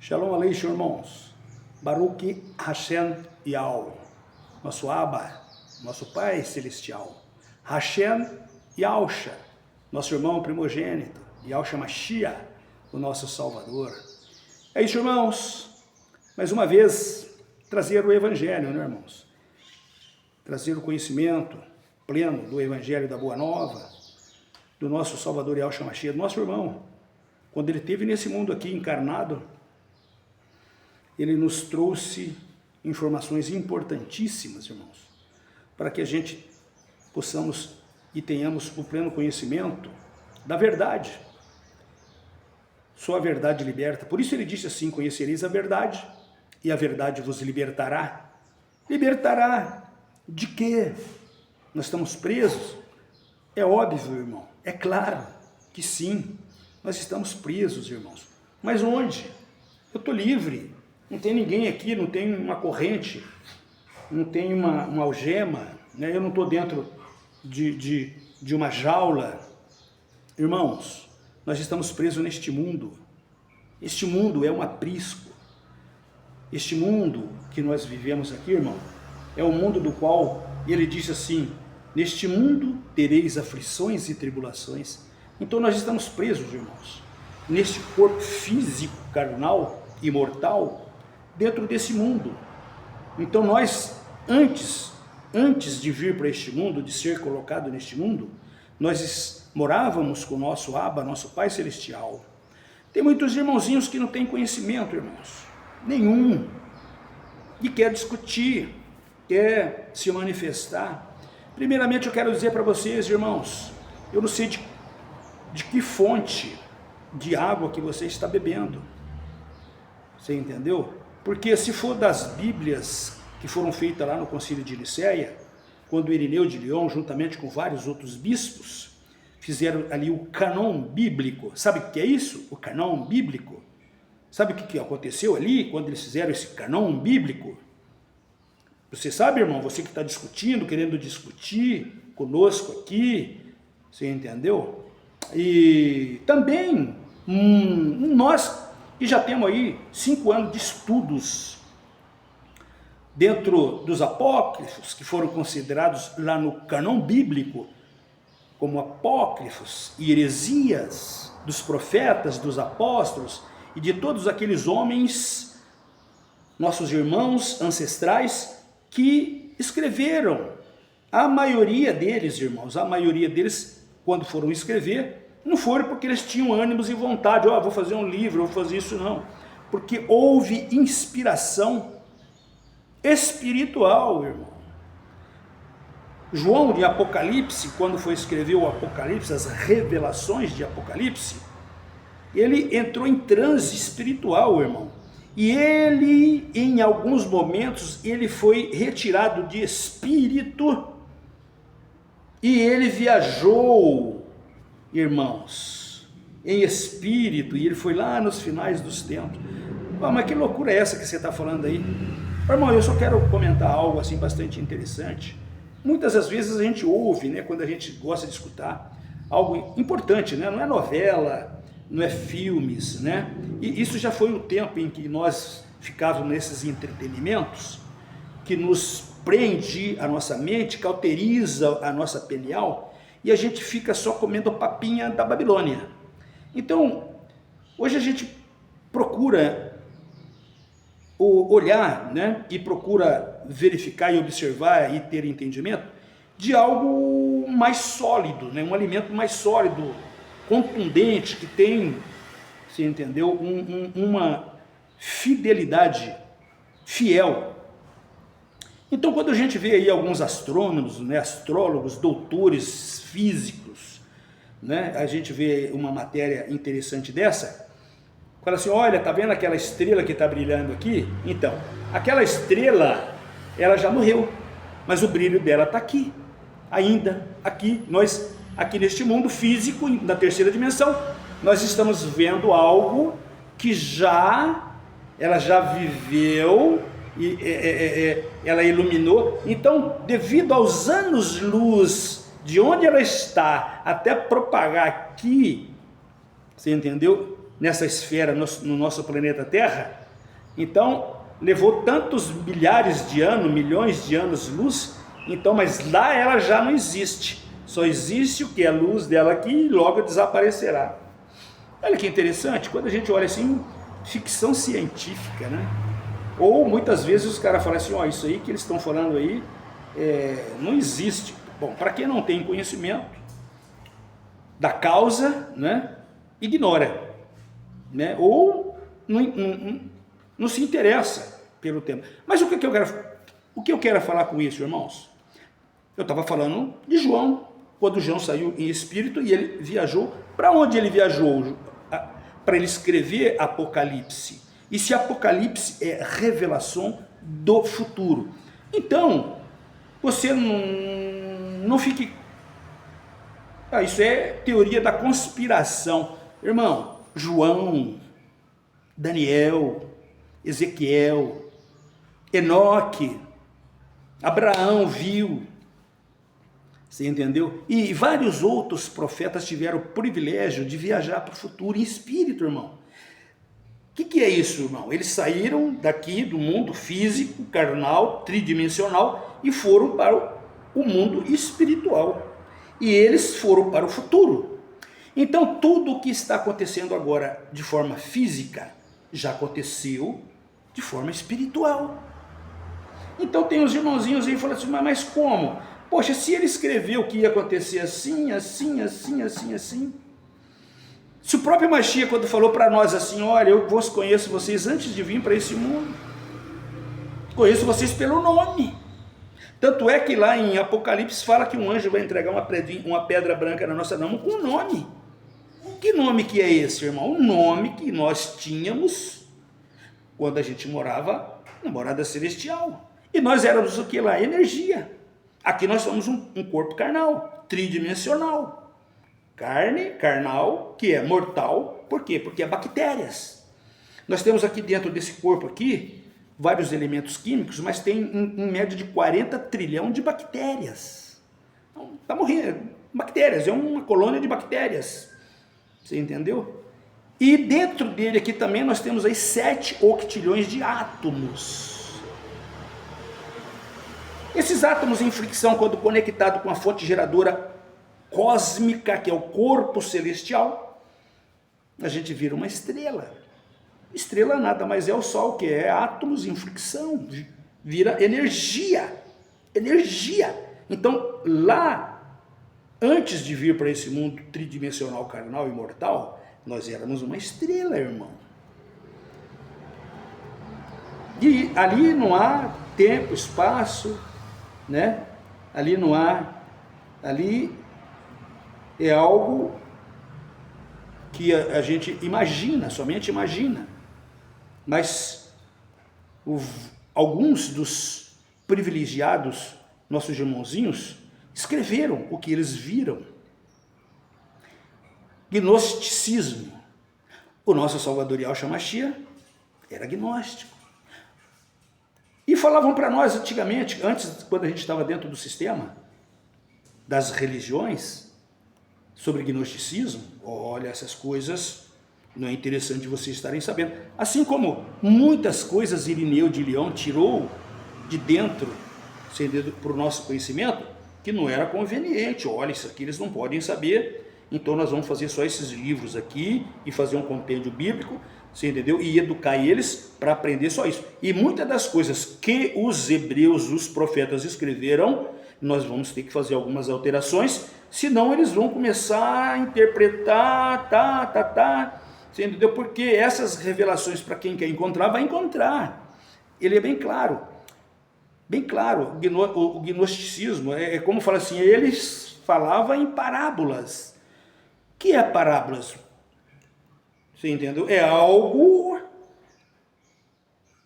Shalom Aleichem, irmãos. Baruch Hashem Yahweh, nosso Abba, nosso Pai Celestial. Hashem Yahusha, nosso irmão primogênito. Yahushua Mashiach, o nosso Salvador. É isso, irmãos. Mais uma vez, trazer o Evangelho, né, irmãos? Trazer o conhecimento pleno do Evangelho da Boa Nova, do nosso Salvador Yahushua Mashiach, do nosso irmão. Quando ele esteve nesse mundo aqui encarnado, ele nos trouxe informações importantíssimas, irmãos, para que a gente possamos e tenhamos o pleno conhecimento da verdade. Só a verdade liberta. Por isso ele disse assim: conhecereis a verdade, e a verdade vos libertará. Libertará de quê? Nós estamos presos? É óbvio, irmão, é claro que sim, nós estamos presos, irmãos. Mas onde? Eu estou livre. Não tem ninguém aqui, não tem uma corrente, não tem uma algema, né? Eu não estou dentro de uma jaula. Irmãos, nós estamos presos neste mundo. Este mundo é um aprisco. Este mundo que nós vivemos aqui, irmão, é o mundo do qual ele disse assim: neste mundo tereis aflições e tribulações. Então nós estamos presos, irmãos, neste corpo físico, carnal, imortal, dentro desse mundo. Então nós, antes de vir para este mundo, de ser colocado neste mundo, nós morávamos com o nosso Abba, nosso Pai Celestial. Tem muitos irmãozinhos que não têm conhecimento, irmãos, nenhum, e quer discutir, quer se manifestar. Primeiramente eu quero dizer para vocês, irmãos, eu não sei de que fonte de água que você está bebendo. Você entendeu? Porque se for das Bíblias que foram feitas lá no Concílio de Nicéia, quando Irineu de Lyon, juntamente com vários outros bispos, fizeram ali o cânon bíblico. Sabe o que é isso? O cânon bíblico. Sabe o que aconteceu ali, quando eles fizeram esse cânon bíblico? Você sabe, irmão, você que está discutindo, querendo discutir conosco aqui, você entendeu? E também, nós que já temos aí 5 anos de estudos dentro dos apócrifos, que foram considerados lá no cânon bíblico como apócrifos e heresias dos profetas, dos apóstolos e de todos aqueles homens, nossos irmãos ancestrais, que escreveram. A maioria deles, irmãos, a maioria deles, quando foram escrever, não foram porque eles tinham ânimos e vontade, vou fazer um livro, vou fazer isso, não. Porque houve inspiração espiritual, irmão. João de Apocalipse, quando foi escrever o Apocalipse, as revelações de Apocalipse, ele entrou em transe espiritual, irmão. E ele, em alguns momentos, ele foi retirado de espírito e ele viajou, irmãos, em espírito, e ele foi lá nos finais dos tempos. Mas que loucura é essa que você está falando aí? Irmão, eu só quero comentar algo assim bastante interessante. Muitas das vezes a gente ouve, né, quando a gente gosta de escutar algo importante, né? Não é novela, não é filmes, né? E isso já foi o tempo em que nós ficávamos nesses entretenimentos, que nos prende a nossa mente, cauteriza a nossa pineal, e a gente fica só comendo a papinha da Babilônia. Então, hoje a gente procura olhar, né, e procura verificar e observar e ter entendimento de algo mais sólido, né, um alimento mais sólido, contundente, que tem, você entendeu, uma fidelidade fiel. Então, quando a gente vê aí alguns astrônomos, né, astrólogos, doutores físicos, né, a gente vê uma matéria interessante dessa, fala assim: olha, tá vendo aquela estrela que está brilhando aqui? Então, aquela estrela, ela já morreu, mas o brilho dela está aqui, ainda aqui. Nós, aqui neste mundo físico, na terceira dimensão, nós estamos vendo algo que ela já viveu, e ela iluminou. Então, devido aos anos-luz de onde ela está até propagar aqui, você entendeu? nessa esfera, no nosso planeta Terra. Então, levou tantos milhares de anos, milhões de anos-luz, então, mas lá ela já não existe. Só existe o que é a luz dela aqui e logo desaparecerá. Olha que interessante, quando a gente olha assim, ficção científica, né? Ou muitas vezes os caras falam assim, ó, isso aí que eles estão falando aí não existe. Bom, para quem não tem conhecimento da causa, né, ignora, né? Ou não se interessa pelo tema. Mas o que eu quero falar com isso, irmãos? Eu estava falando de João, quando João saiu em espírito e ele viajou. Para onde ele viajou? Para ele escrever Apocalipse. E se Apocalipse é revelação do futuro. Então, você não fique... isso é teoria da conspiração. Irmão, João, Daniel, Ezequiel, Enoque, Abraão viu, você entendeu? E vários outros profetas tiveram o privilégio de viajar para o futuro em espírito, irmão. O que é isso, irmão? Eles saíram daqui do mundo físico, carnal, tridimensional e foram para o mundo espiritual. E eles foram para o futuro. Então, tudo o que está acontecendo agora de forma física já aconteceu de forma espiritual. Então, tem os irmãozinhos aí falando assim, mas como? Poxa, se ele escreveu que ia acontecer assim, assim, assim, assim, assim... Se o próprio Mashiach, quando falou para nós assim, olha, eu vos conheço vocês antes de vir para esse mundo, conheço vocês pelo nome. Tanto é que lá em Apocalipse fala que um anjo vai entregar uma pedra branca na nossa mão com um nome. Que nome que é esse, irmão? O nome que nós tínhamos quando a gente morava na morada celestial. E nós éramos o que lá? Energia. Aqui nós somos um corpo carnal, tridimensional. Carne, carnal, que é mortal. Por quê? Porque é bactérias. Nós temos aqui dentro desse corpo aqui, vários elementos químicos, mas tem em média de 40 trilhão de bactérias. Então, está morrendo. Bactérias, é uma colônia de bactérias. Você entendeu? E dentro dele aqui também nós temos aí 7 octilhões de átomos. Esses átomos em fricção, quando conectado com a fonte geradora cósmica, que é o corpo celestial, a gente vira uma estrela. Estrela nada mais é o Sol, que é átomos em fricção, vira energia. Energia. Então, lá, antes de vir para esse mundo tridimensional, carnal e mortal, nós éramos uma estrela, irmão. E ali não há tempo, espaço, né? Ali não há... Ali é algo que a gente imagina, somente imagina. Mas alguns dos privilegiados, nossos irmãozinhos, escreveram o que eles viram. Gnosticismo. O nosso Salvador Yahshua Mashiach era gnóstico. E falavam para nós antigamente, antes, quando a gente estava dentro do sistema das religiões, sobre gnosticismo, olha, essas coisas não é interessante vocês estarem sabendo. Assim como muitas coisas Irineu de Leão tirou de dentro, para o nosso conhecimento, que não era conveniente. Olha, isso aqui eles não podem saber, então nós vamos fazer só esses livros aqui e fazer um compêndio bíblico, você entendeu? E educar eles para aprender só isso. E muitas das coisas que os hebreus, os profetas escreveram, nós vamos ter que fazer algumas alterações, senão eles vão começar a interpretar, você entendeu? Porque essas revelações, para quem quer encontrar, vai encontrar. Ele é bem claro. Bem claro, o gnosticismo é como fala assim, eles falavam em parábolas. O que é parábolas? Você entendeu? É algo,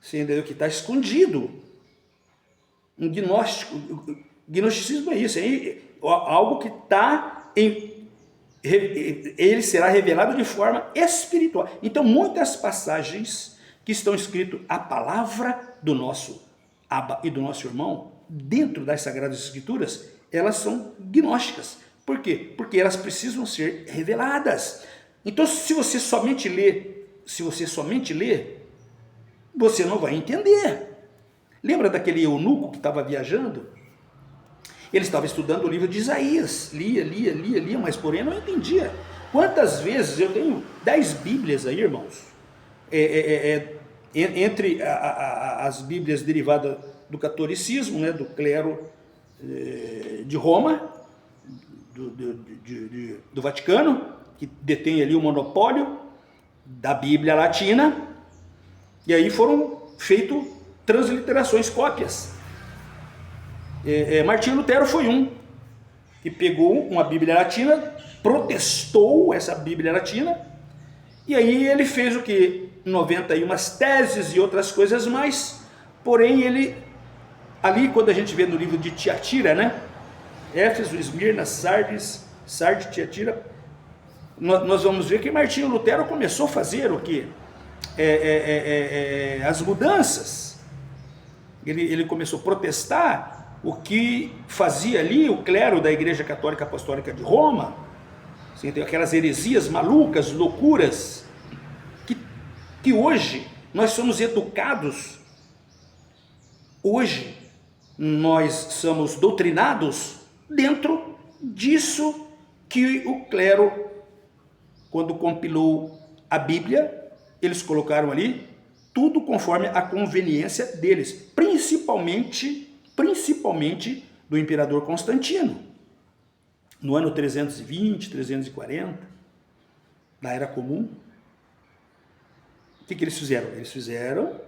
você entendeu, que está escondido. Um gnóstico, gnosticismo é isso, é algo que está ele será revelado de forma espiritual. Então, muitas passagens que estão escritas a palavra do nosso Abba e do nosso irmão, dentro das Sagradas Escrituras, elas são gnósticas. Por quê? Porque elas precisam ser reveladas. Então, se você somente lê, você não vai entender. Lembra daquele eunuco que estava viajando? Ele estava estudando o livro de Isaías, lia, mas porém não entendia. Quantas vezes eu tenho 10 Bíblias aí, irmãos, entre as Bíblias derivadas do catolicismo, né, do clero de Roma, do Vaticano, que detém ali o monopólio da Bíblia Latina, e aí foram feitas transliterações, cópias. Martinho Lutero foi um que pegou uma Bíblia Latina, protestou essa Bíblia Latina, e aí ele fez o que? 91 teses e outras coisas mais, porém ele, ali quando a gente vê no livro de Tiatira, né? Éfeso, Esmirna, Sardes, Tiatira, nós vamos ver que Martinho Lutero começou a fazer o que? As mudanças. Ele começou a protestar o que fazia ali o clero da Igreja Católica Apostólica de Roma, assim, aquelas heresias malucas, loucuras, que hoje nós somos educados, hoje nós somos doutrinados dentro disso que o clero, quando compilou a Bíblia, eles colocaram ali tudo conforme a conveniência deles, principalmente do imperador Constantino, no ano 320, 340, da Era Comum. O que eles fizeram? Eles fizeram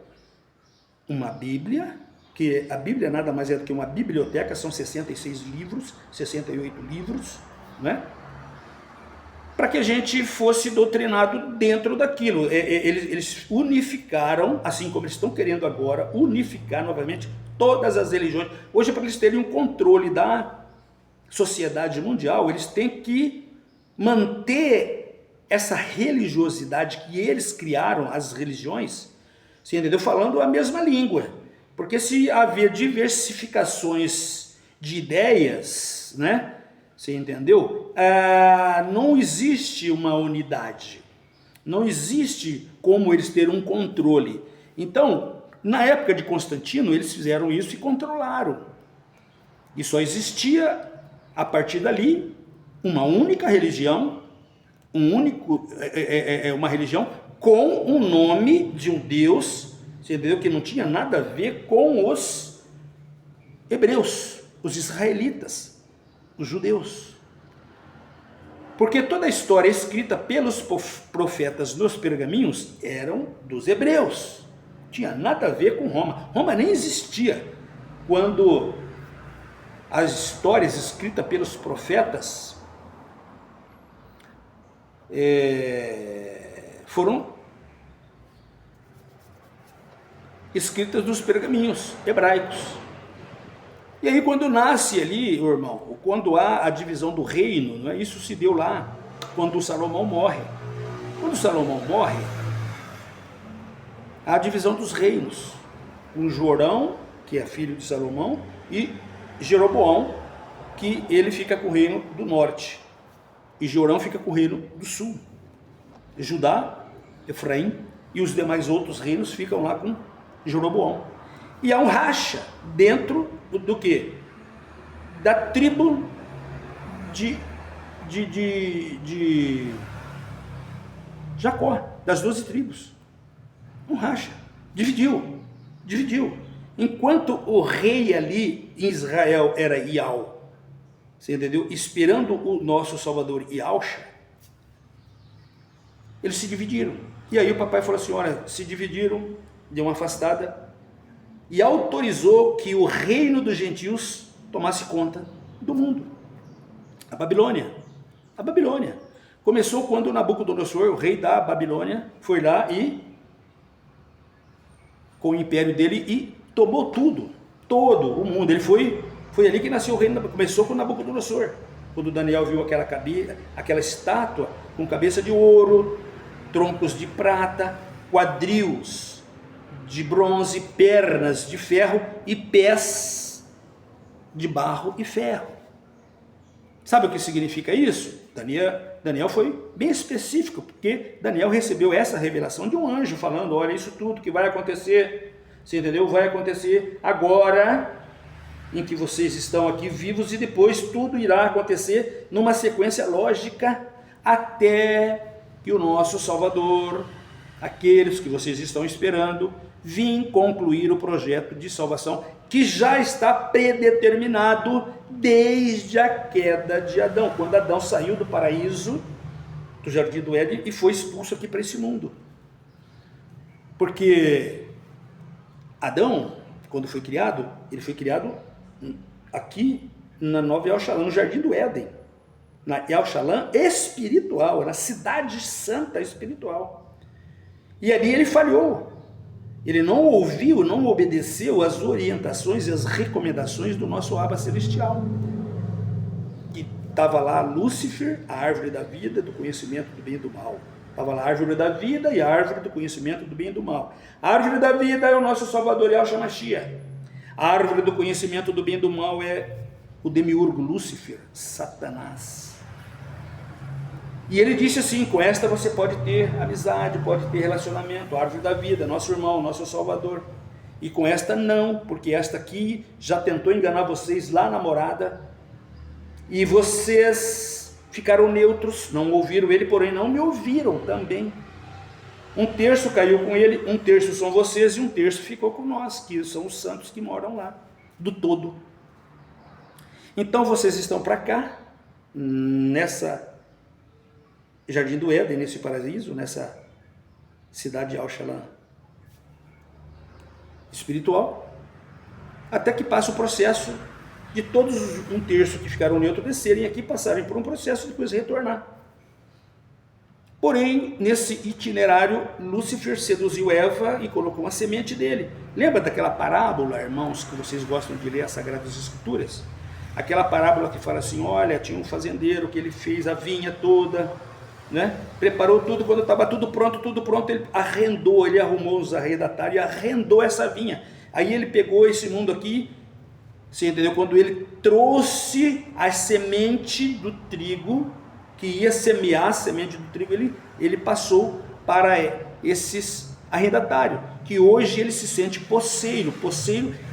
uma Bíblia, que a Bíblia nada mais é do que uma biblioteca, são 66 livros, 68 livros, né? Para que a gente fosse doutrinado dentro daquilo. Eles unificaram, assim como eles estão querendo agora, unificar novamente todas as religiões. Hoje, para eles terem um controle da sociedade mundial, eles têm que manter essa religiosidade que eles criaram, as religiões, você entendeu? Falando a mesma língua. Porque se haver diversificações de ideias, né? Você entendeu? Não existe uma unidade. Não existe como eles terem um controle. Então, na época de Constantino, eles fizeram isso e controlaram. E só existia, a partir dali, uma única religião, uma religião com o nome de um Deus, você entendeu? Que não tinha nada a ver com os hebreus, os israelitas, os judeus. Porque toda a história escrita pelos profetas nos pergaminhos eram dos hebreus. Não tinha nada a ver com Roma. Roma nem existia quando as histórias escritas pelos profetas foram escritas nos pergaminhos hebraicos. E aí quando nasce ali, irmão, quando há a divisão do reino, não é? Isso se deu lá, quando Salomão morre. Quando Salomão morre, há a divisão dos reinos. Um Jorão, que é filho de Salomão, e Jeroboão, que ele fica com o reino do norte. E Jorão fica com o reino do sul. Judá, Efraim e os demais outros reinos ficam lá com Jeroboão. E há um racha dentro do quê? Da tribo de Jacó, das 12 tribos. Um racha. Dividiu. Enquanto o rei ali em Israel era Iau, você entendeu? Esperando o nosso Salvador Iausha, eles se dividiram. E aí o papai falou assim, olha, se dividiram, deu uma afastada, e autorizou que o reino dos gentios tomasse conta do mundo. A Babilônia. Começou quando Nabucodonosor, o rei da Babilônia, foi lá e, com o império dele, e tomou tudo, todo o mundo. Ele foi ali que nasceu o reino. Começou com Nabucodonosor, quando Daniel viu aquela estátua com cabeça de ouro, troncos de prata, quadris de bronze, pernas de ferro e pés de barro e ferro. Sabe o que significa isso? Daniel foi bem específico, porque Daniel recebeu essa revelação de um anjo falando, olha, isso tudo que vai acontecer, você entendeu? Vai acontecer agora, em que vocês estão aqui vivos, e depois tudo irá acontecer numa sequência lógica, até que o nosso Salvador, aqueles que vocês estão esperando, vim concluir o projeto de salvação que já está predeterminado desde a queda de Adão, quando Adão saiu do paraíso, do jardim do Éden, e foi expulso aqui para esse mundo. Porque Adão, quando foi criado, ele foi criado aqui na Nova El Shalom, no jardim do Éden, na El Shalom espiritual, na cidade santa espiritual. E ali ele falhou. Ele não ouviu, não obedeceu às orientações e às recomendações do nosso Abba Celestial. E estava lá Lúcifer, a árvore da vida, do conhecimento do bem e do mal. Estava lá a árvore da vida e a árvore do conhecimento do bem e do mal. A árvore da vida é o nosso Salvador, Yahshua Mashiach. A árvore do conhecimento do bem e do mal é o demiurgo Lúcifer, Satanás. E ele disse assim, com esta você pode ter amizade, pode ter relacionamento, a árvore da vida, nosso irmão, nosso Salvador. E com esta não, porque esta aqui já tentou enganar vocês lá na morada, e vocês ficaram neutros, não ouviram ele, porém não me ouviram também. Um terço caiu com ele, um terço são vocês, e um terço ficou com nós, que são os santos que moram lá, do todo. Então vocês estão para cá, nessa jardim do Éden, nesse paraíso, nessa cidade de El Shalom espiritual, até que passe o processo de todos um terço que ficaram neutros descerem aqui, passarem por um processo e depois retornar. Porém, nesse itinerário, Lúcifer seduziu Eva e colocou uma semente dele. Lembra daquela parábola, irmãos, que vocês gostam de ler as Sagradas Escrituras? Aquela parábola que fala assim, olha, tinha um fazendeiro que ele fez a vinha toda, né? Preparou tudo, quando estava tudo pronto, ele arrendou, ele arrumou os arrendatários e arrendou essa vinha. Aí ele pegou esse mundo aqui, você entendeu? Quando ele trouxe a semente do trigo, que ia semear a semente do trigo, ele passou para esses arrendatários, que hoje ele se sente posseiro,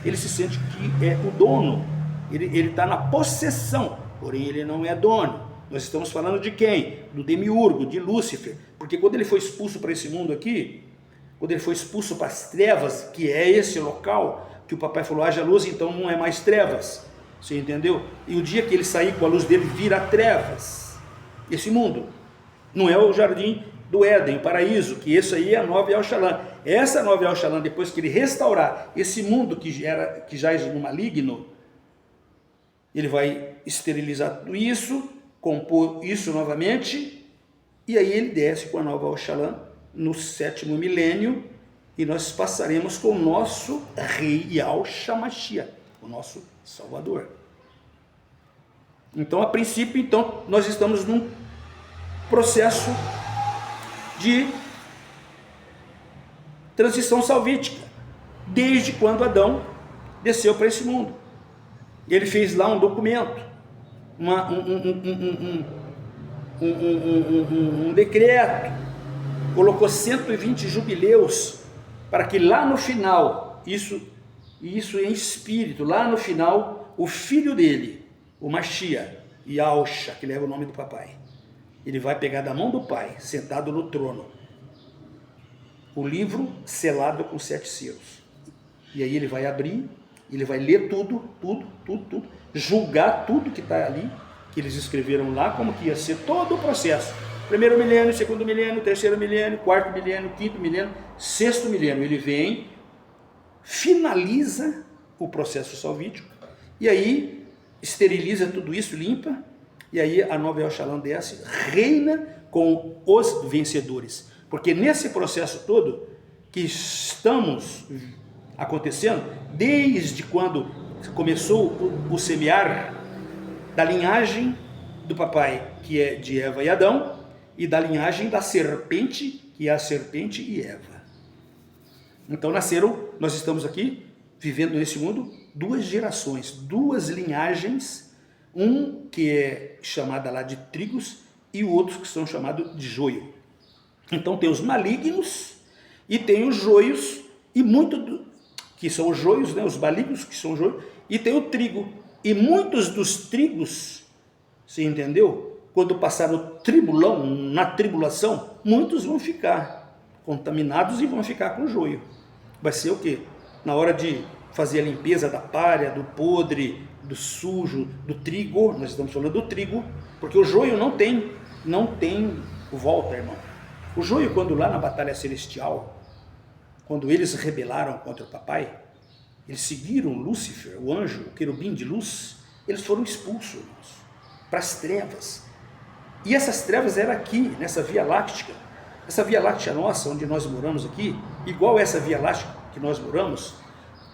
ele se sente que é o dono, ele está na possessão, porém ele não é dono. Nós estamos falando de quem? Do demiurgo, de Lúcifer, porque quando ele foi expulso para esse mundo aqui, quando ele foi expulso para as trevas, que é esse local, que o papai falou, haja luz, então não é mais trevas, você entendeu? E o dia que ele sair com a luz dele, vira trevas, esse mundo, não é o jardim do Éden, o paraíso, que isso aí é a Nova El Shalom. Essa Nova El Shalom, depois que ele restaurar esse mundo que já é no maligno, ele vai esterilizar tudo isso, compor isso novamente, e aí ele desce com a Nova El Shalom no 7º milênio, e nós passaremos com o nosso rei Yahshua Mashiach, o nosso Salvador. Então, a princípio, nós estamos num processo de transição salvítica, desde quando Adão desceu para esse mundo. Ele fez lá um documento, um decreto, colocou 120 jubileus, para que lá no final, isso em espírito, lá no final, o filho dele, o Mashiach, Yahshua, que leva o nome do papai, ele vai pegar da mão do pai, sentado no trono, o livro selado com 7 selos, e aí ele vai abrir, ele vai ler tudo, julgar tudo que está ali, que eles escreveram lá, como que ia ser todo o processo, 1º milênio, 2º milênio, 3º milênio, 4º milênio, 5º milênio, 6º milênio, ele vem, finaliza o processo salvítico, e aí esteriliza tudo isso, limpa, e aí a Nova El Shalom desce, reina com os vencedores, porque nesse processo todo, que estamos acontecendo, desde quando começou o semear da linhagem do papai, que é de Eva e Adão, e da linhagem da serpente, que é a serpente e Eva. Então nós estamos aqui, vivendo nesse mundo, 2 gerações, 2 linhagens, um que é chamada lá de trigos, e outros que são chamados de joio. Então tem os malignos e tem os joios, e que são os joios, né, os malignos que são joios, e tem o trigo. E muitos dos trigos, você entendeu? Quando passar no tribulão, na tribulação, muitos vão ficar contaminados e vão ficar com joio. Vai ser o quê? Na hora de fazer a limpeza da palha, do podre, do sujo, do trigo, nós estamos falando do trigo, porque o joio não tem volta, irmão. O joio, quando lá na batalha celestial, quando eles rebelaram contra o papai, eles seguiram Lúcifer, o anjo, o querubim de luz, eles foram expulsos, irmãos, para as trevas. E essas trevas eram aqui, nessa Via Láctea. Essa Via Láctea nossa, onde nós moramos aqui, igual essa Via Láctea que nós moramos,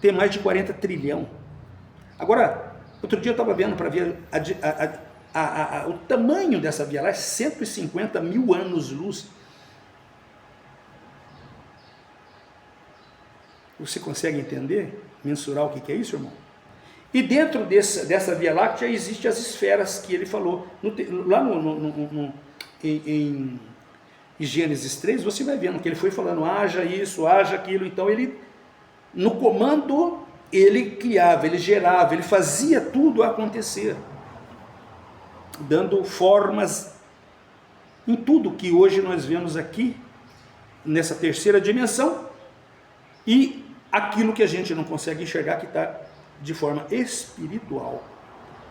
tem mais de 40 trilhão. Agora, outro dia eu estava vendo para ver o tamanho dessa Via Láctea, 150 mil anos-luz. Você consegue entender, mensurar o que é isso, irmão? E dentro dessa Via Láctea existem as esferas que ele falou. Lá em Gênesis 3, você vai vendo que ele foi falando, haja isso, haja aquilo. Então ele, no comando, ele criava, ele gerava, ele fazia tudo acontecer, dando formas em tudo que hoje nós vemos aqui, nessa terceira dimensão, e aquilo que a gente não consegue enxergar, que está de forma espiritual,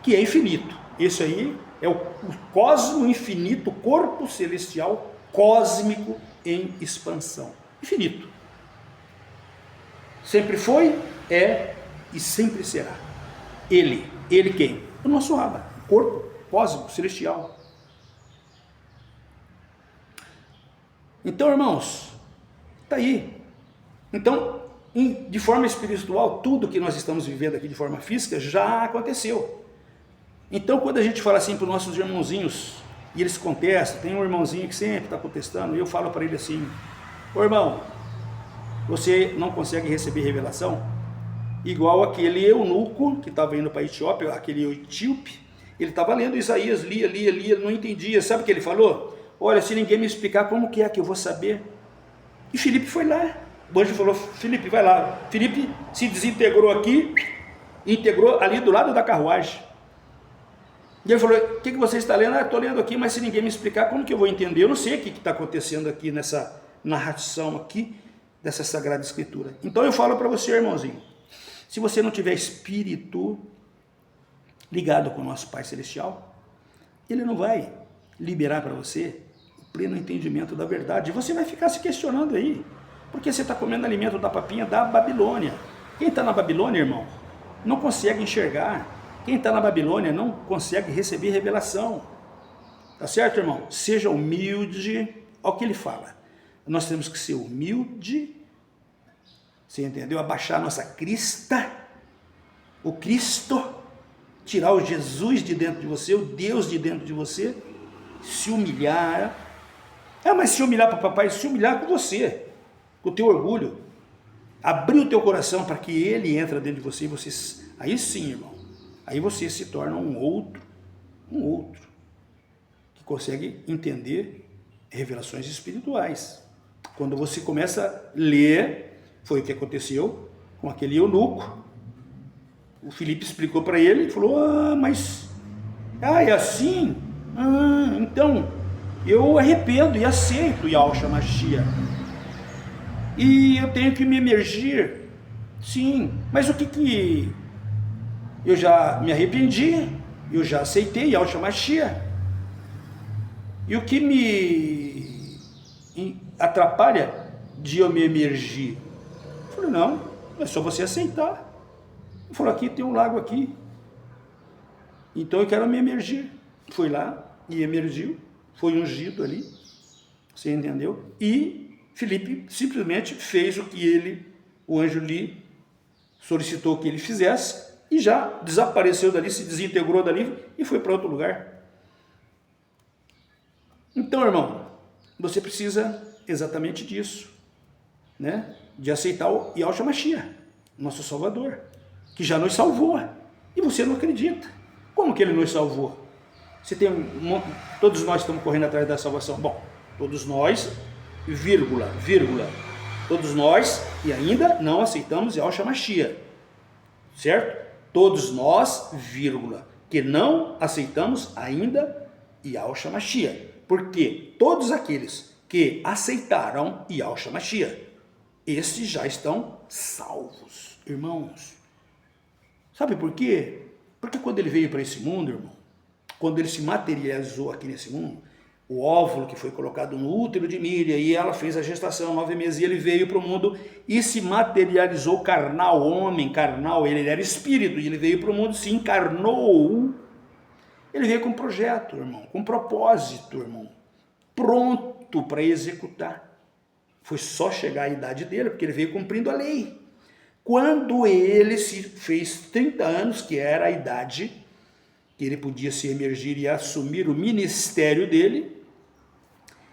que é infinito. Esse aí é o cosmo infinito, corpo celestial cósmico em expansão, infinito. Sempre foi, é e sempre será. Ele quem? O nosso Abba, corpo cósmico celestial. Então, irmãos, está aí. Então, de forma espiritual, tudo que nós estamos vivendo aqui de forma física já aconteceu. Então, quando a gente fala assim para os nossos irmãozinhos, e eles contestam, tem um irmãozinho que sempre está contestando, e eu falo para ele assim, ô irmão, você não consegue receber revelação? Igual aquele eunuco que estava indo para a Etiópia, aquele etíope, ele estava lendo Isaías, lia, ele não entendia. Sabe o que ele falou? Olha, se ninguém me explicar, como que é que eu vou saber? E Filipe foi lá. O anjo falou, Filipe, vai lá. Filipe se desintegrou aqui, integrou ali do lado da carruagem. E ele falou, o que você está lendo? Estou lendo aqui, mas se ninguém me explicar, como que eu vou entender? Eu não sei o que está acontecendo aqui nessa narração aqui, dessa Sagrada Escritura. Então eu falo para você, irmãozinho, se você não tiver espírito ligado com o nosso Pai Celestial, Ele não vai liberar para você o pleno entendimento da verdade. E você vai ficar se questionando aí, porque você está comendo alimento da papinha da Babilônia. Quem está na Babilônia, irmão, não consegue enxergar. Quem está na Babilônia não consegue receber revelação. Tá certo, irmão? Seja humilde. Olha o que ele fala. Nós temos que ser humilde. Você entendeu? Abaixar a nossa crista. O Cristo. Tirar o Jesus de dentro de você, o Deus de dentro de você. Se humilhar. Mas se humilhar para papai, se humilhar com você. Com o teu orgulho. Abrir o teu coração para que ele entre dentro de você. Aí sim, irmão. Aí você se torna um outro, que consegue entender revelações espirituais. Quando você começa a ler, foi o que aconteceu com aquele eunuco. O Filipe explicou para ele, falou, mas é assim? Então, eu arrependo e aceito Yahshua Mashiach. E eu tenho que me emergir, sim, mas o que eu já me arrependi, eu já aceitei Yahshua Mashiach. E o que me atrapalha de eu me emergir? Eu falei, não, é só você aceitar. Ele falou, aqui tem um lago aqui, então eu quero me emergir. Foi lá e emergiu, foi ungido ali, você entendeu? E Filipe simplesmente fez o que o anjo lhe solicitou que ele fizesse, e já desapareceu dali, se desintegrou dali e foi para outro lugar. Então, irmão, você precisa exatamente disso, né? De aceitar o Yahshua Mashiach, nosso Salvador, que já nos salvou, e você não acredita. Como que ele nos salvou? Você tem todos nós estamos correndo atrás da salvação. Bom, todos nós, vírgula, todos nós e ainda não aceitamos Yahushua Mashiach, certo? Todos nós, vírgula, que não aceitamos ainda Yahushua Mashiach. Porque todos aqueles que aceitaram Yahushua Mashiach, esses já estão salvos, irmãos. Sabe por quê? Porque quando ele veio para esse mundo, irmão, quando ele se materializou aqui nesse mundo, o óvulo que foi colocado no útero de Miriam, e ela fez a gestação 9 meses, e ele veio para o mundo e se materializou carnal, homem carnal, ele era espírito, e ele veio para o mundo, se encarnou. Ele veio com um projeto, irmão, com um propósito, irmão, pronto para executar. Foi só chegar à idade dele, porque ele veio cumprindo a lei. Quando ele se fez 30 anos, que era a idade que ele podia se emergir e assumir o ministério dele,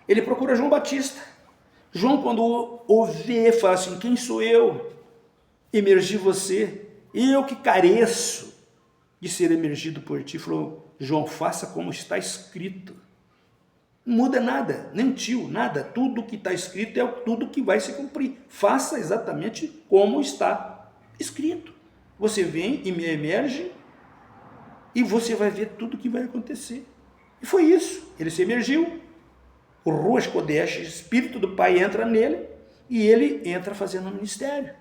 ele procura João Batista. João, quando o vê, fala assim: quem sou eu? Emergir você? Eu que careço de ser emergido por ti. Falou: João, faça como está escrito. Não muda nada, nem tio, nada. Tudo que está escrito é tudo que vai se cumprir. Faça exatamente como está escrito. Você vem e me emerge e você vai ver tudo que vai acontecer. E foi isso. Ele se emergiu. O Ruach Kodesh, Espírito do Pai, entra nele e ele entra fazendo o ministério.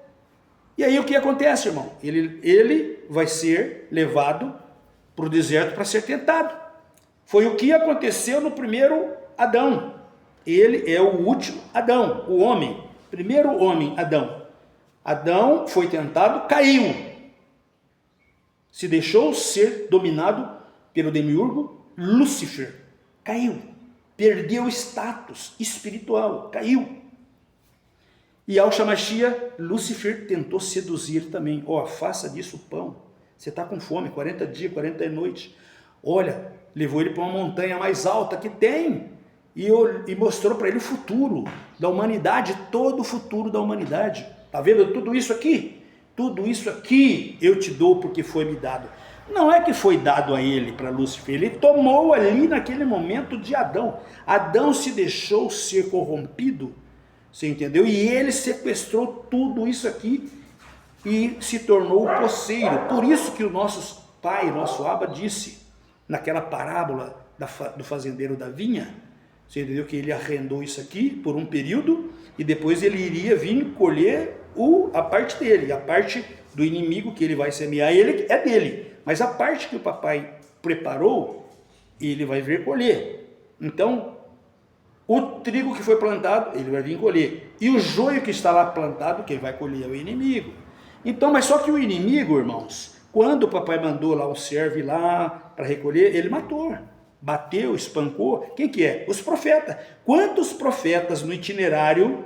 E aí o que acontece, irmão? Ele vai ser levado para o deserto para ser tentado. Foi o que aconteceu no primeiro Adão. Ele é o último Adão, o homem. Primeiro homem, Adão. Adão foi tentado, caiu. Se deixou ser dominado pelo demiurgo Lúcifer. Caiu. Perdeu o status espiritual. Caiu. E Yahushua Mashiach, Lúcifer tentou seduzir também. Faça disso pão. Você está com fome, 40 dias, 40 noites. Olha, levou ele para uma montanha mais alta que tem e mostrou para ele o futuro da humanidade, todo o futuro da humanidade. Está vendo tudo isso aqui? Tudo isso aqui eu te dou porque foi me dado. Não é que foi dado a ele, para Lúcifer, ele tomou ali naquele momento de Adão. Adão se deixou ser corrompido, você entendeu? E ele sequestrou tudo isso aqui e se tornou o poceiro. Por isso que o nosso pai, nosso Abba, disse naquela parábola do fazendeiro da vinha, você entendeu, que ele arrendou isso aqui por um período e depois ele iria vir colher a parte dele, a parte do inimigo que ele vai semear, ele é dele, mas a parte que o papai preparou, ele vai vir colher. Então, o trigo que foi plantado, ele vai vir colher, e o joio que está lá plantado, quem vai colher é o inimigo. Então, mas só que o inimigo, irmãos, quando o papai mandou lá o servo lá para recolher, ele matou, bateu, espancou. Quem que é? Os profetas. Quantos profetas no itinerário,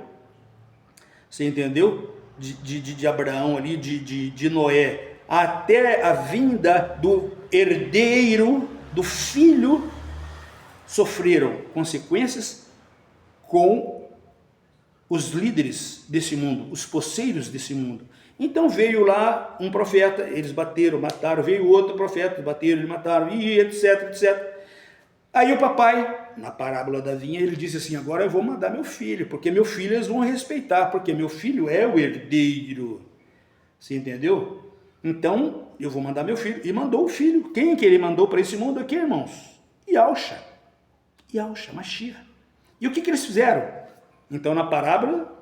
você entendeu? De Abraão ali, de Noé, até a vinda do herdeiro, do filho, sofreram consequências com os líderes desse mundo, os poceiros desse mundo. Então veio lá um profeta, eles bateram, mataram, veio outro profeta, bateram, eles mataram, e etc, etc. Aí o papai, na parábola da vinha, ele disse assim: agora eu vou mandar meu filho, porque meu filho eles vão respeitar, porque meu filho é o herdeiro. Você entendeu? Então, eu vou mandar meu filho. E mandou o filho. Quem que ele mandou para esse mundo aqui, irmãos? Yahushua Mashiach. E o que eles fizeram? Então, na parábola,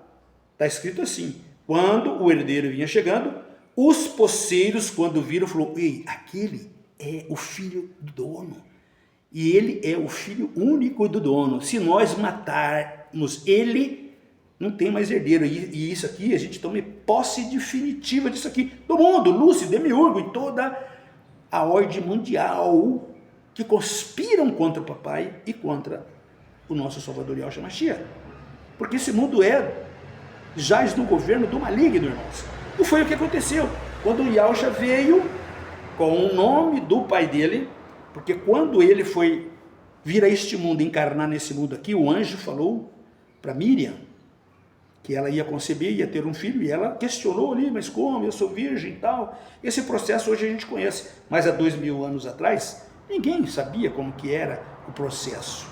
está escrito assim: quando o herdeiro vinha chegando, os poceiros, quando viram, falaram: ei, aquele é o filho do dono. E ele é o filho único do dono. Se nós matarmos ele, não tem mais herdeiro. E isso aqui, a gente toma posse definitiva disso aqui. Do mundo, Lúcio, Demiurgo e toda a ordem mundial que conspiram contra o papai e contra o nosso Salvador Yahushua Mashiach. Porque esse mundo jaz no governo do maligno, irmãos. E foi o que aconteceu. Quando o Yahushua veio com o nome do pai dele, porque quando ele foi vir a este mundo, encarnar nesse mundo aqui, o anjo falou para Miriam que ela ia conceber, ia ter um filho, e ela questionou ali: mas como? Eu sou virgem e tal. Esse processo hoje a gente conhece, mas há 2000 anos atrás, Ninguém sabia como que era o processo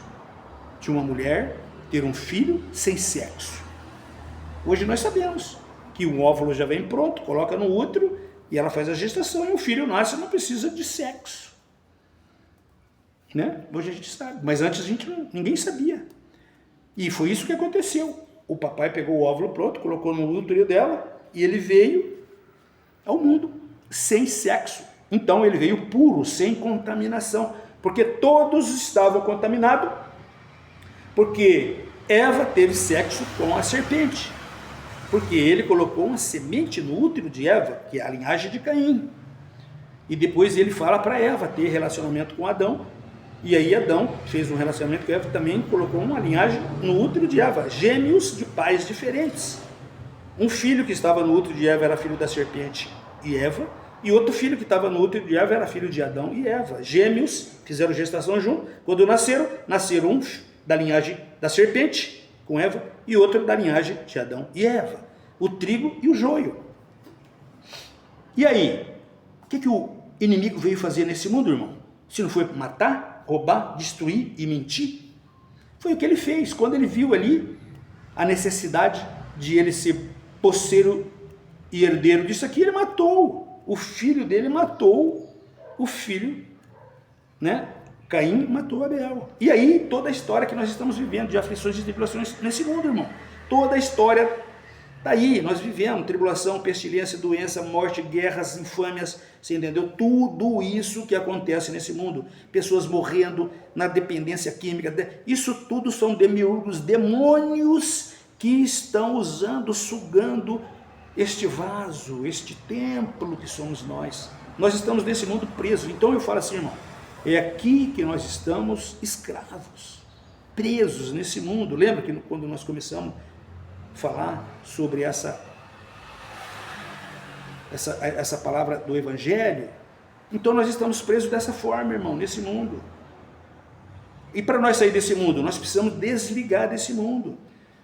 de uma mulher ter um filho sem sexo. Hoje nós sabemos que o óvulo já vem pronto, coloca no útero e ela faz a gestação e o filho nasce, não precisa de sexo. Né? Hoje a gente sabe, mas antes ninguém sabia. E foi isso que aconteceu. O papai pegou o óvulo pronto, colocou no útero dela e ele veio ao mundo sem sexo. Então ele veio puro, sem contaminação, porque todos estavam contaminados, porque Eva teve sexo com a serpente, porque ele colocou uma semente no útero de Eva, que é a linhagem de Caim, e depois ele fala para Eva ter relacionamento com Adão, e aí Adão fez um relacionamento com Eva, também colocou uma linhagem no útero de Eva, gêmeos de pais diferentes. Um filho que estava no útero de Eva era filho da serpente e Eva, e outro filho que estava no útero de Eva era filho de Adão e Eva. Gêmeos, fizeram gestação junto. Quando nasceram um da linhagem da serpente, com Eva, e outro da linhagem de Adão e Eva. O trigo e o joio. E aí, o que o inimigo veio fazer nesse mundo, irmão? Se não foi matar, roubar, destruir e mentir? Foi o que ele fez. Quando ele viu ali a necessidade de ele ser posseiro e herdeiro disso aqui, ele matou. O filho dele matou o filho, né? Caim matou Abel. E aí toda a história que nós estamos vivendo de aflições e tribulações nesse mundo, irmão. Toda a história está aí. Nós vivemos tribulação, pestilência, doença, morte, guerras, infâmias. Você entendeu? Tudo isso que acontece nesse mundo. Pessoas morrendo na dependência química. Isso tudo são demiurgos, demônios que estão usando, sugando este vaso, este templo que somos nós. Nós estamos nesse mundo presos. Então eu falo assim, irmão, é aqui que nós estamos escravos, presos nesse mundo. Lembra que quando nós começamos a falar sobre essa palavra do Evangelho? Então nós estamos presos dessa forma, irmão, nesse mundo. E para nós sair desse mundo, nós precisamos desligar desse mundo.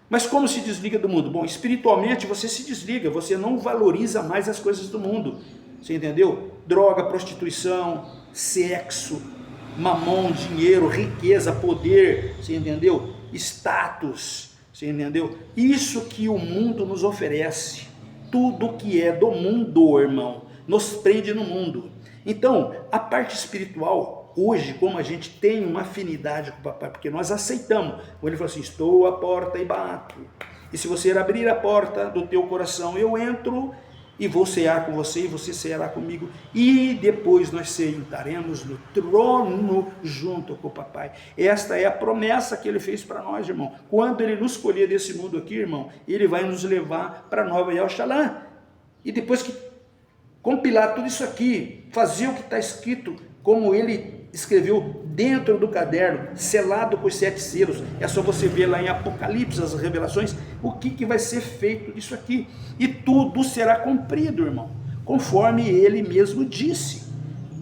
Mas como se desliga do mundo? Bom, espiritualmente você se desliga, você não valoriza mais as coisas do mundo. Você entendeu? Droga, prostituição, sexo, mamão, dinheiro, riqueza, poder, você entendeu? Status, você entendeu? Isso que o mundo nos oferece. Tudo que é do mundo, irmão, nos prende no mundo. Então, a parte espiritual, hoje, como a gente tem uma afinidade com o papai, porque nós aceitamos, quando ele falou assim, estou à porta e bato, e se você abrir a porta do teu coração, eu entro e vou cear com você, e você ceará comigo, e depois nós sentaremos no trono junto com o papai. Esta é a promessa que ele fez para nós, irmão. Quando ele nos escolher desse mundo aqui, irmão, ele vai nos levar para Nova Yalxalã, e depois que compilar tudo isso aqui, fazer o que está escrito, como ele escreveu dentro do caderno, selado com os 7 selos. É só você ver lá em Apocalipse, as revelações, o que vai ser feito disso aqui. E tudo será cumprido, irmão, conforme ele mesmo disse.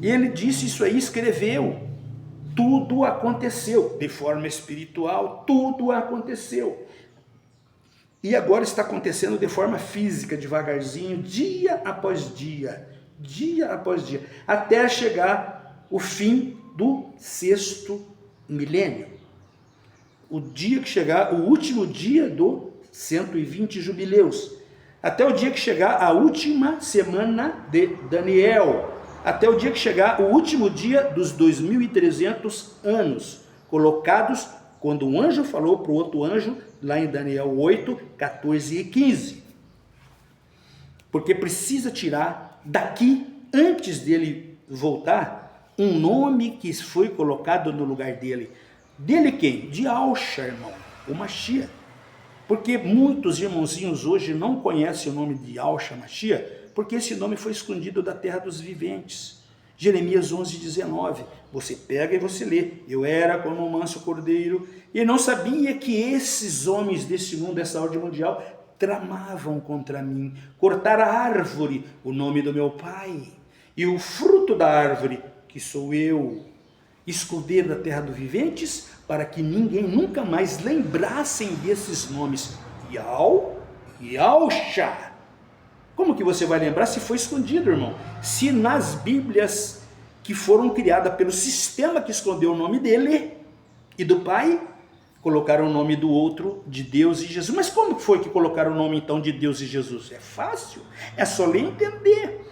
Ele disse isso aí, escreveu. Tudo aconteceu, de forma espiritual, tudo aconteceu. E agora está acontecendo de forma física, devagarzinho, dia após dia, até chegar o fim do 6º milênio. O dia que chegar, o último dia do 120 jubileus, até o dia que chegar a última semana de Daniel, até o dia que chegar o último dia dos 2.300 anos, colocados quando um anjo falou para o outro anjo, lá em Daniel 8, 14 e 15. Porque precisa tirar daqui, antes dele voltar, um nome que foi colocado no lugar dele. Dele quem? De Yahshua, irmão, o Mashiach. Porque muitos irmãozinhos hoje não conhecem o nome de Yahshua Mashiach, porque esse nome foi escondido da terra dos viventes. Jeremias 11, 19, você pega e você lê, eu era como um manso cordeiro, e não sabia que esses homens desse mundo, dessa ordem mundial, tramavam contra mim, cortar a árvore, o nome do meu pai, e o fruto da árvore, que sou eu, esconder da terra dos viventes, para que ninguém nunca mais lembrassem desses nomes, Yahshua. Como que você vai lembrar se foi escondido, irmão? Se nas Bíblias que foram criadas pelo sistema que escondeu o nome dele e do pai, colocaram o nome do outro, de Deus e Jesus. Mas como foi que colocaram o nome então de Deus e Jesus? É fácil, é só ler e entender.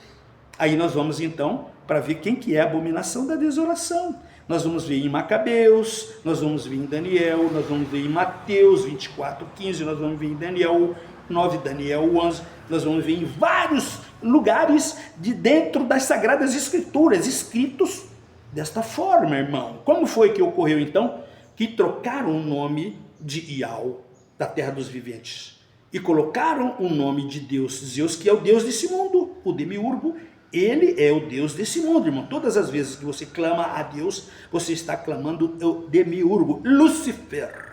Aí nós vamos então para ver quem que é a abominação da desolação. Nós vamos ver em Macabeus, nós vamos ver em Daniel, nós vamos ver em Mateus 24:15, nós vamos ver em Daniel 9, Daniel 11, nós vamos ver em vários lugares de dentro das Sagradas Escrituras, escritos desta forma, irmão. Como foi que ocorreu então? Que trocaram o nome de Iau, da terra dos viventes, e colocaram o nome de Deus, Zeus, que é o Deus desse mundo, o demiurgo. Ele é o Deus desse mundo, irmão. Todas as vezes que você clama a Deus, você está clamando o demiurgo, Lúcifer.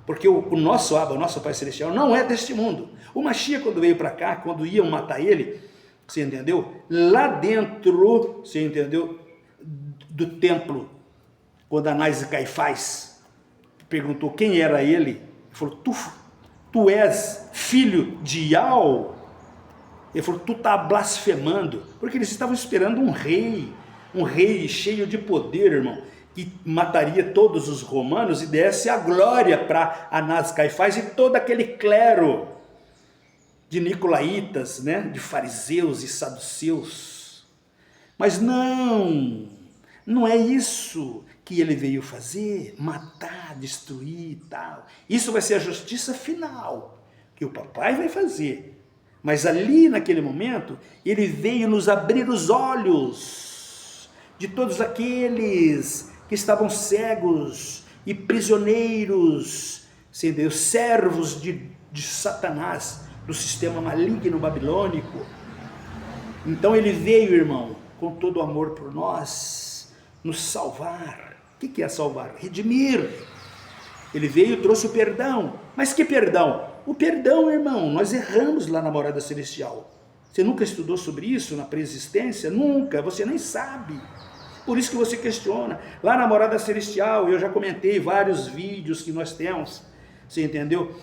Porque o nosso Abba, o nosso Pai Celestial, não é deste mundo. O Mashiach, quando veio para cá, quando iam matar ele, você entendeu? Lá dentro, você entendeu? Do templo, quando Anás e Caifás perguntou quem era ele, ele falou, tu és filho de Iau. Ele falou, tu está blasfemando, porque eles estavam esperando um rei cheio de poder, irmão, que mataria todos os romanos e desse a glória para Anás e Caifás e todo aquele clero de nicolaítas, né, de fariseus e saduceus. Mas não é isso que ele veio fazer, matar, destruir e tal. Isso vai ser a justiça final, que o papai vai fazer. Mas ali naquele momento, ele veio nos abrir os olhos de todos aqueles que estavam cegos e prisioneiros, entendeu? Servos de Satanás, do sistema maligno babilônico. Então ele veio, irmão, com todo o amor por nós, nos salvar. O que é salvar? Redimir. Ele veio e trouxe o perdão. Mas que perdão? O perdão, irmão, nós erramos lá na morada celestial. Você nunca estudou sobre isso na pré-existência? Nunca, você nem sabe. Por isso que você questiona. Lá na morada celestial, eu já comentei vários vídeos que nós temos, você entendeu?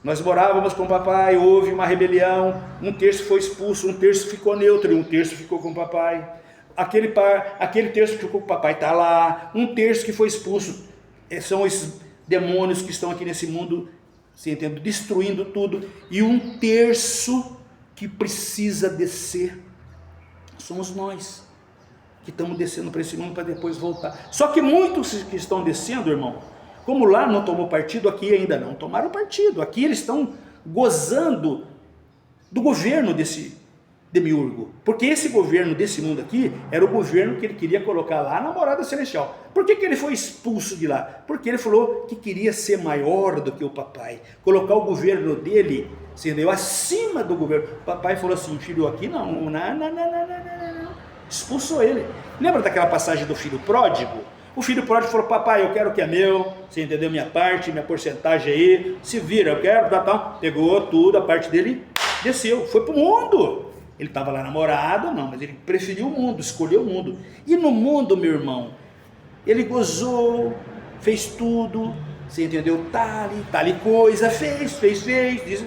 Nós morávamos com o papai, houve uma rebelião, um terço foi expulso, um terço ficou neutro e um terço ficou com o papai. Aquele terço que ficou com o papai está lá, um terço que foi expulso, são esses demônios que estão aqui nesse mundo, você entende? Destruindo tudo, e um terço que precisa descer, somos nós, que estamos descendo para esse mundo para depois voltar. Só que muitos que estão descendo, irmão, como lá não tomou partido, aqui ainda não tomaram partido, aqui eles estão gozando do governo desse demiurgo, porque esse governo desse mundo aqui, era o governo que ele queria colocar lá na morada celestial. Por que ele foi expulso de lá? Porque ele falou que queria ser maior do que o papai, colocar o governo dele, entendeu? Acima do governo. O papai falou assim, filho, aqui não, expulsou ele. Lembra daquela passagem do filho pródigo? O filho pródigo falou, papai, eu quero o que é meu, você entendeu? Minha parte, minha porcentagem aí, se vira, eu quero, pegou tudo, a parte dele, desceu, foi pro mundo. Ele estava lá na morada, não, mas ele preferiu o mundo, escolheu o mundo. E no mundo, meu irmão, ele gozou, fez tudo, você entendeu? Tal coisa, fez, disse,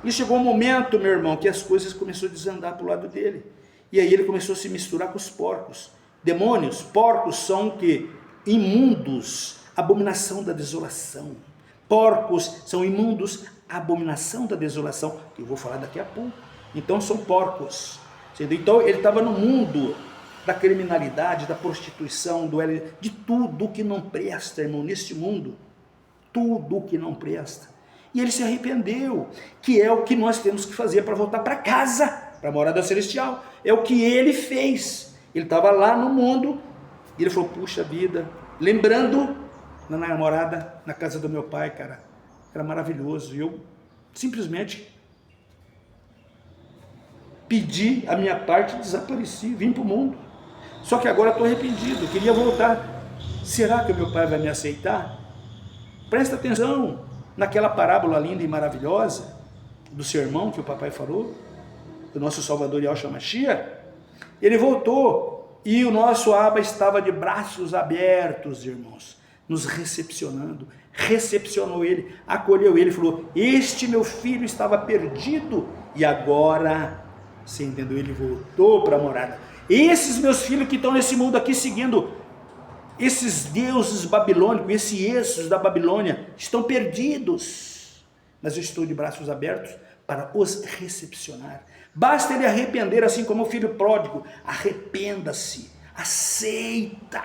e chegou um momento, meu irmão, que as coisas começaram a desandar para o lado dele. E aí ele começou a se misturar com os porcos. Demônios, porcos são o quê? Imundos, abominação da desolação. Porcos são imundos, abominação da desolação, que eu vou falar daqui a pouco. Então são porcos. Então ele estava no mundo da criminalidade, da prostituição, de tudo que não presta, irmão, neste mundo. Tudo que não presta. E ele se arrependeu, que é o que nós temos que fazer para voltar para casa, para a morada celestial. É o que ele fez. Ele estava lá no mundo, e ele falou, puxa vida, lembrando, na namorada, na casa do meu pai, cara, era maravilhoso. E eu simplesmente pedi a minha parte e desapareci, vim para o mundo. Só que agora estou arrependido, queria voltar. Será que o meu pai vai me aceitar? Presta atenção naquela parábola linda e maravilhosa do sermão que o papai falou, do nosso Salvador Yahshua Mashiach. Ele voltou e o nosso Abba estava de braços abertos, irmãos, nos recepcionando. Recepcionou ele, acolheu ele, falou, este meu filho estava perdido e agora, você entendeu? Ele voltou para a morada. Esses meus filhos que estão nesse mundo aqui seguindo esses deuses babilônicos, esses êxodos da Babilônia, estão perdidos. Mas eu estou de braços abertos para os recepcionar. Basta ele arrepender, assim como o filho pródigo. Arrependa-se, aceita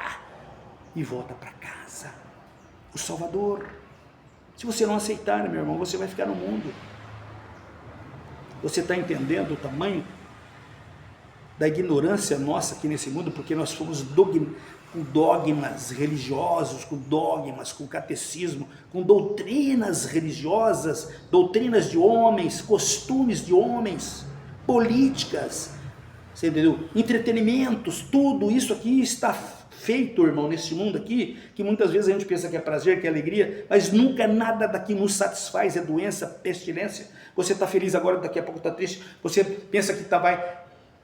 e volta para casa. O Salvador. Se você não aceitar, meu irmão, você vai ficar no mundo. Você está entendendo o tamanho da ignorância nossa aqui nesse mundo? Porque nós fomos com dogmas religiosos, com dogmas, com catecismo, com doutrinas religiosas, doutrinas de homens, costumes de homens, políticas, você entendeu? Entretenimentos, tudo isso aqui está feito, irmão, nesse mundo aqui, que muitas vezes a gente pensa que é prazer, que é alegria, mas nunca nada daqui nos satisfaz, é doença, pestilência. Você está feliz agora, daqui a pouco está triste, você pensa que vai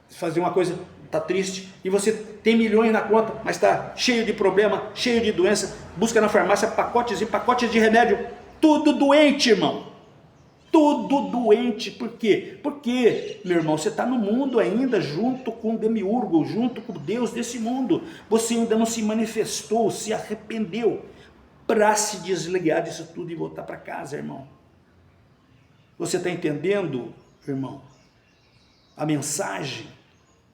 fazer uma coisa, está triste, e você tem milhões na conta, mas está cheio de problema, cheio de doença, busca na farmácia pacotes e pacotes de remédio, tudo doente, irmão. Tudo doente. Por quê? Porque, meu irmão, você está no mundo ainda, junto com o demiurgo, junto com Deus desse mundo. Você ainda não se manifestou, se arrependeu para se desligar disso tudo e voltar para casa, irmão. Você está entendendo, irmão, a mensagem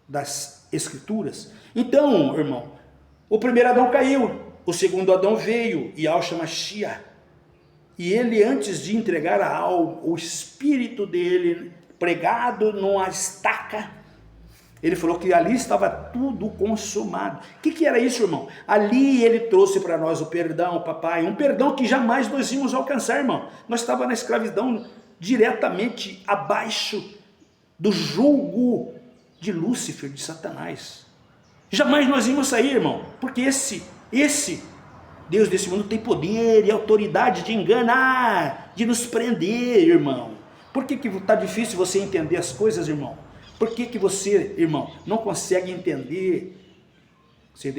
das Escrituras? Então, irmão, o primeiro Adão caiu, o segundo Adão veio, Yahushua Mashiach. E ele, antes de entregar a alma, o espírito dele pregado numa estaca, ele falou que ali estava tudo consumado. O que era isso, irmão? Ali ele trouxe para nós o perdão, papai, um perdão que jamais nós íamos alcançar, irmão. Nós estávamos na escravidão diretamente abaixo do julgo de Lúcifer, de Satanás. Jamais nós íamos sair, irmão, porque esse Deus desse mundo tem poder e autoridade de enganar, de nos prender, irmão. Por que está difícil você entender as coisas, irmão? Por que você, irmão, não consegue entender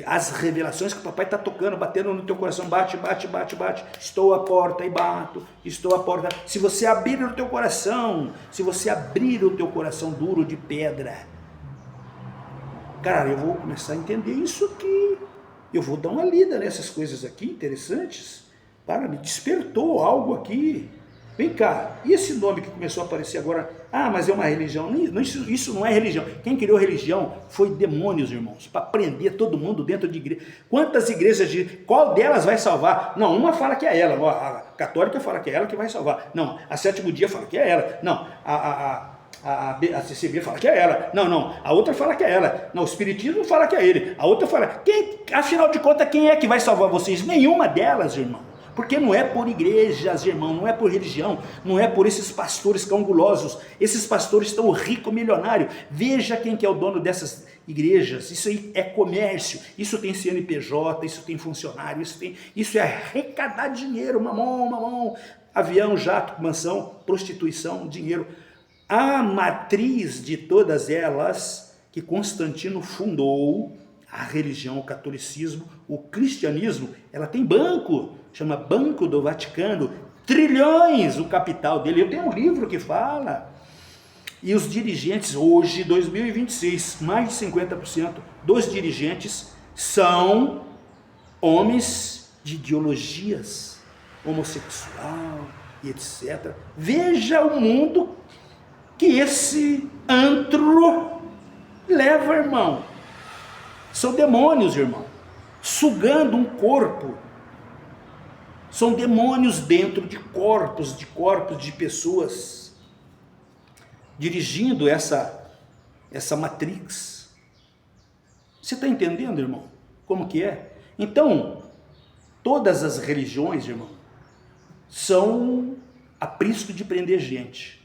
as revelações que o papai está tocando, batendo no teu coração? Bate, bate, bate, bate. Estou à porta e bato, estou à porta. Se você abrir o teu coração, se você abrir o teu coração duro de pedra, cara, eu vou começar a entender isso aqui. Eu vou dar uma lida nessas coisas aqui interessantes. Me despertou algo aqui. Vem cá, e esse nome que começou a aparecer agora? Ah, mas é uma religião. Isso não é religião. Quem criou religião foi demônios, irmãos, para prender todo mundo dentro de igreja. Quantas igrejas, qual delas vai salvar? Não, uma fala que é ela, a católica fala que é ela que vai salvar. Não, a Sétimo Dia fala que é ela. Não, a CCB fala que é ela. Não, a outra fala que é ela. Não, o Espiritismo fala que é ele. A outra fala, afinal de contas, quem é que vai salvar vocês? Nenhuma delas, irmão. Porque não é por igrejas, irmão, não é por religião, não é por esses pastores cangulosos. Esses pastores estão ricos, milionários. Veja quem que é o dono dessas igrejas. Isso aí é comércio, isso tem CNPJ, isso tem funcionário, isso é arrecadar dinheiro, mamão, avião, jato, mansão, prostituição, dinheiro. A matriz de todas elas que Constantino fundou, a religião, o catolicismo, o cristianismo, ela tem banco, chama Banco do Vaticano, trilhões o capital dele. Eu tenho um livro que fala. E os dirigentes, hoje, 2026, mais de 50% dos dirigentes são homens de ideologias homossexual e etc. Veja o mundo que esse antro leva, irmão. São demônios, irmão, sugando um corpo. São demônios dentro de corpos de pessoas, dirigindo essa matrix. Você está entendendo, irmão, como que é? Então, todas as religiões, irmão, são aprisco de prender gente.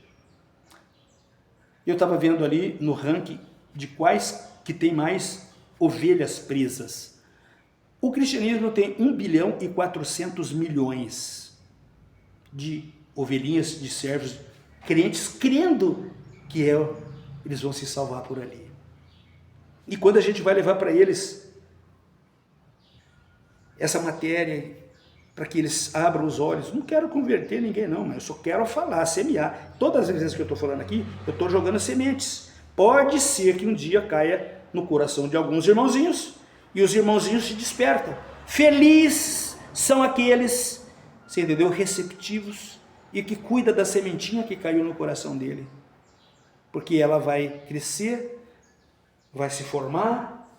Eu estava vendo ali no ranking de quais que tem mais ovelhas presas. O cristianismo tem 1 bilhão e 400 milhões de ovelhinhas, de servos, crentes, crendo que eles vão se salvar por ali. E quando a gente vai levar para eles essa matéria, para que eles abram os olhos, não quero converter ninguém não, mas eu só quero falar, semear. Todas as vezes que eu estou falando aqui, eu estou jogando sementes. Pode ser que um dia caia no coração de alguns irmãozinhos, e os irmãozinhos se despertam. Felizes são aqueles, você entendeu, receptivos, e que cuida da sementinha que caiu no coração dele, porque ela vai crescer, vai se formar,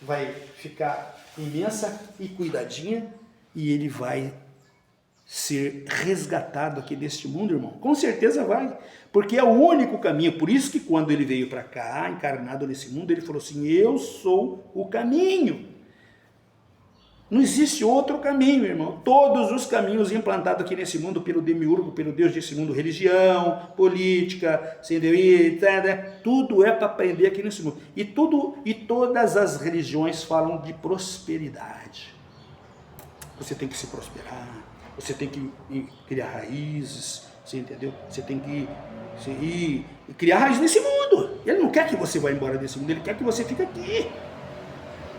vai ficar imensa e cuidadinha, e ele vai ser resgatado aqui deste mundo, irmão. Com certeza vai, porque é o único caminho. Por isso que quando ele veio para cá, encarnado nesse mundo, ele falou assim: eu sou o caminho. Não existe outro caminho, irmão. Todos os caminhos implantados aqui nesse mundo pelo demiurgo, pelo Deus desse mundo, religião, política, tudo é para aprender aqui nesse mundo. E todas as religiões falam de prosperidade. Você tem que se prosperar, você tem que criar raízes, você entendeu? Você tem que criar raízes nesse mundo. Ele não quer que você vá embora desse mundo, ele quer que você fique aqui.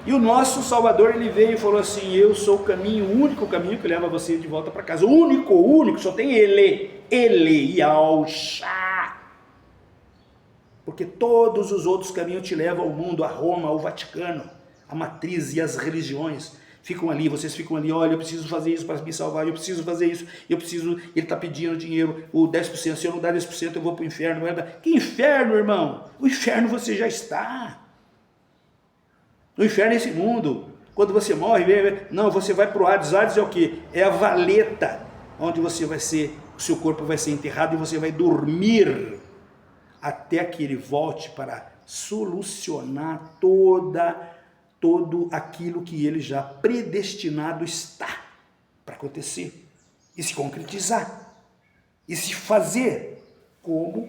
E o nosso Salvador, ele veio e falou assim: eu sou o caminho, o único caminho que leva você de volta para casa. O único, só tem ele, Yahshua. Porque todos os outros caminhos te levam ao mundo, a Roma, ao Vaticano, a matriz e as religiões. Ficam ali, vocês ficam ali: olha, eu preciso fazer isso para me salvar, eu preciso fazer isso, ele está pedindo dinheiro, o 10%, se eu não dar 10% eu vou para o inferno. Que inferno, irmão? O inferno você já está. O inferno é esse mundo. Quando você morre, não, você vai para o Hades. Hades é o quê? É a valeta, onde você vai ser, o seu corpo vai ser enterrado e você vai dormir até que ele volte para solucionar todo aquilo que ele já predestinado está para acontecer e se concretizar e se fazer como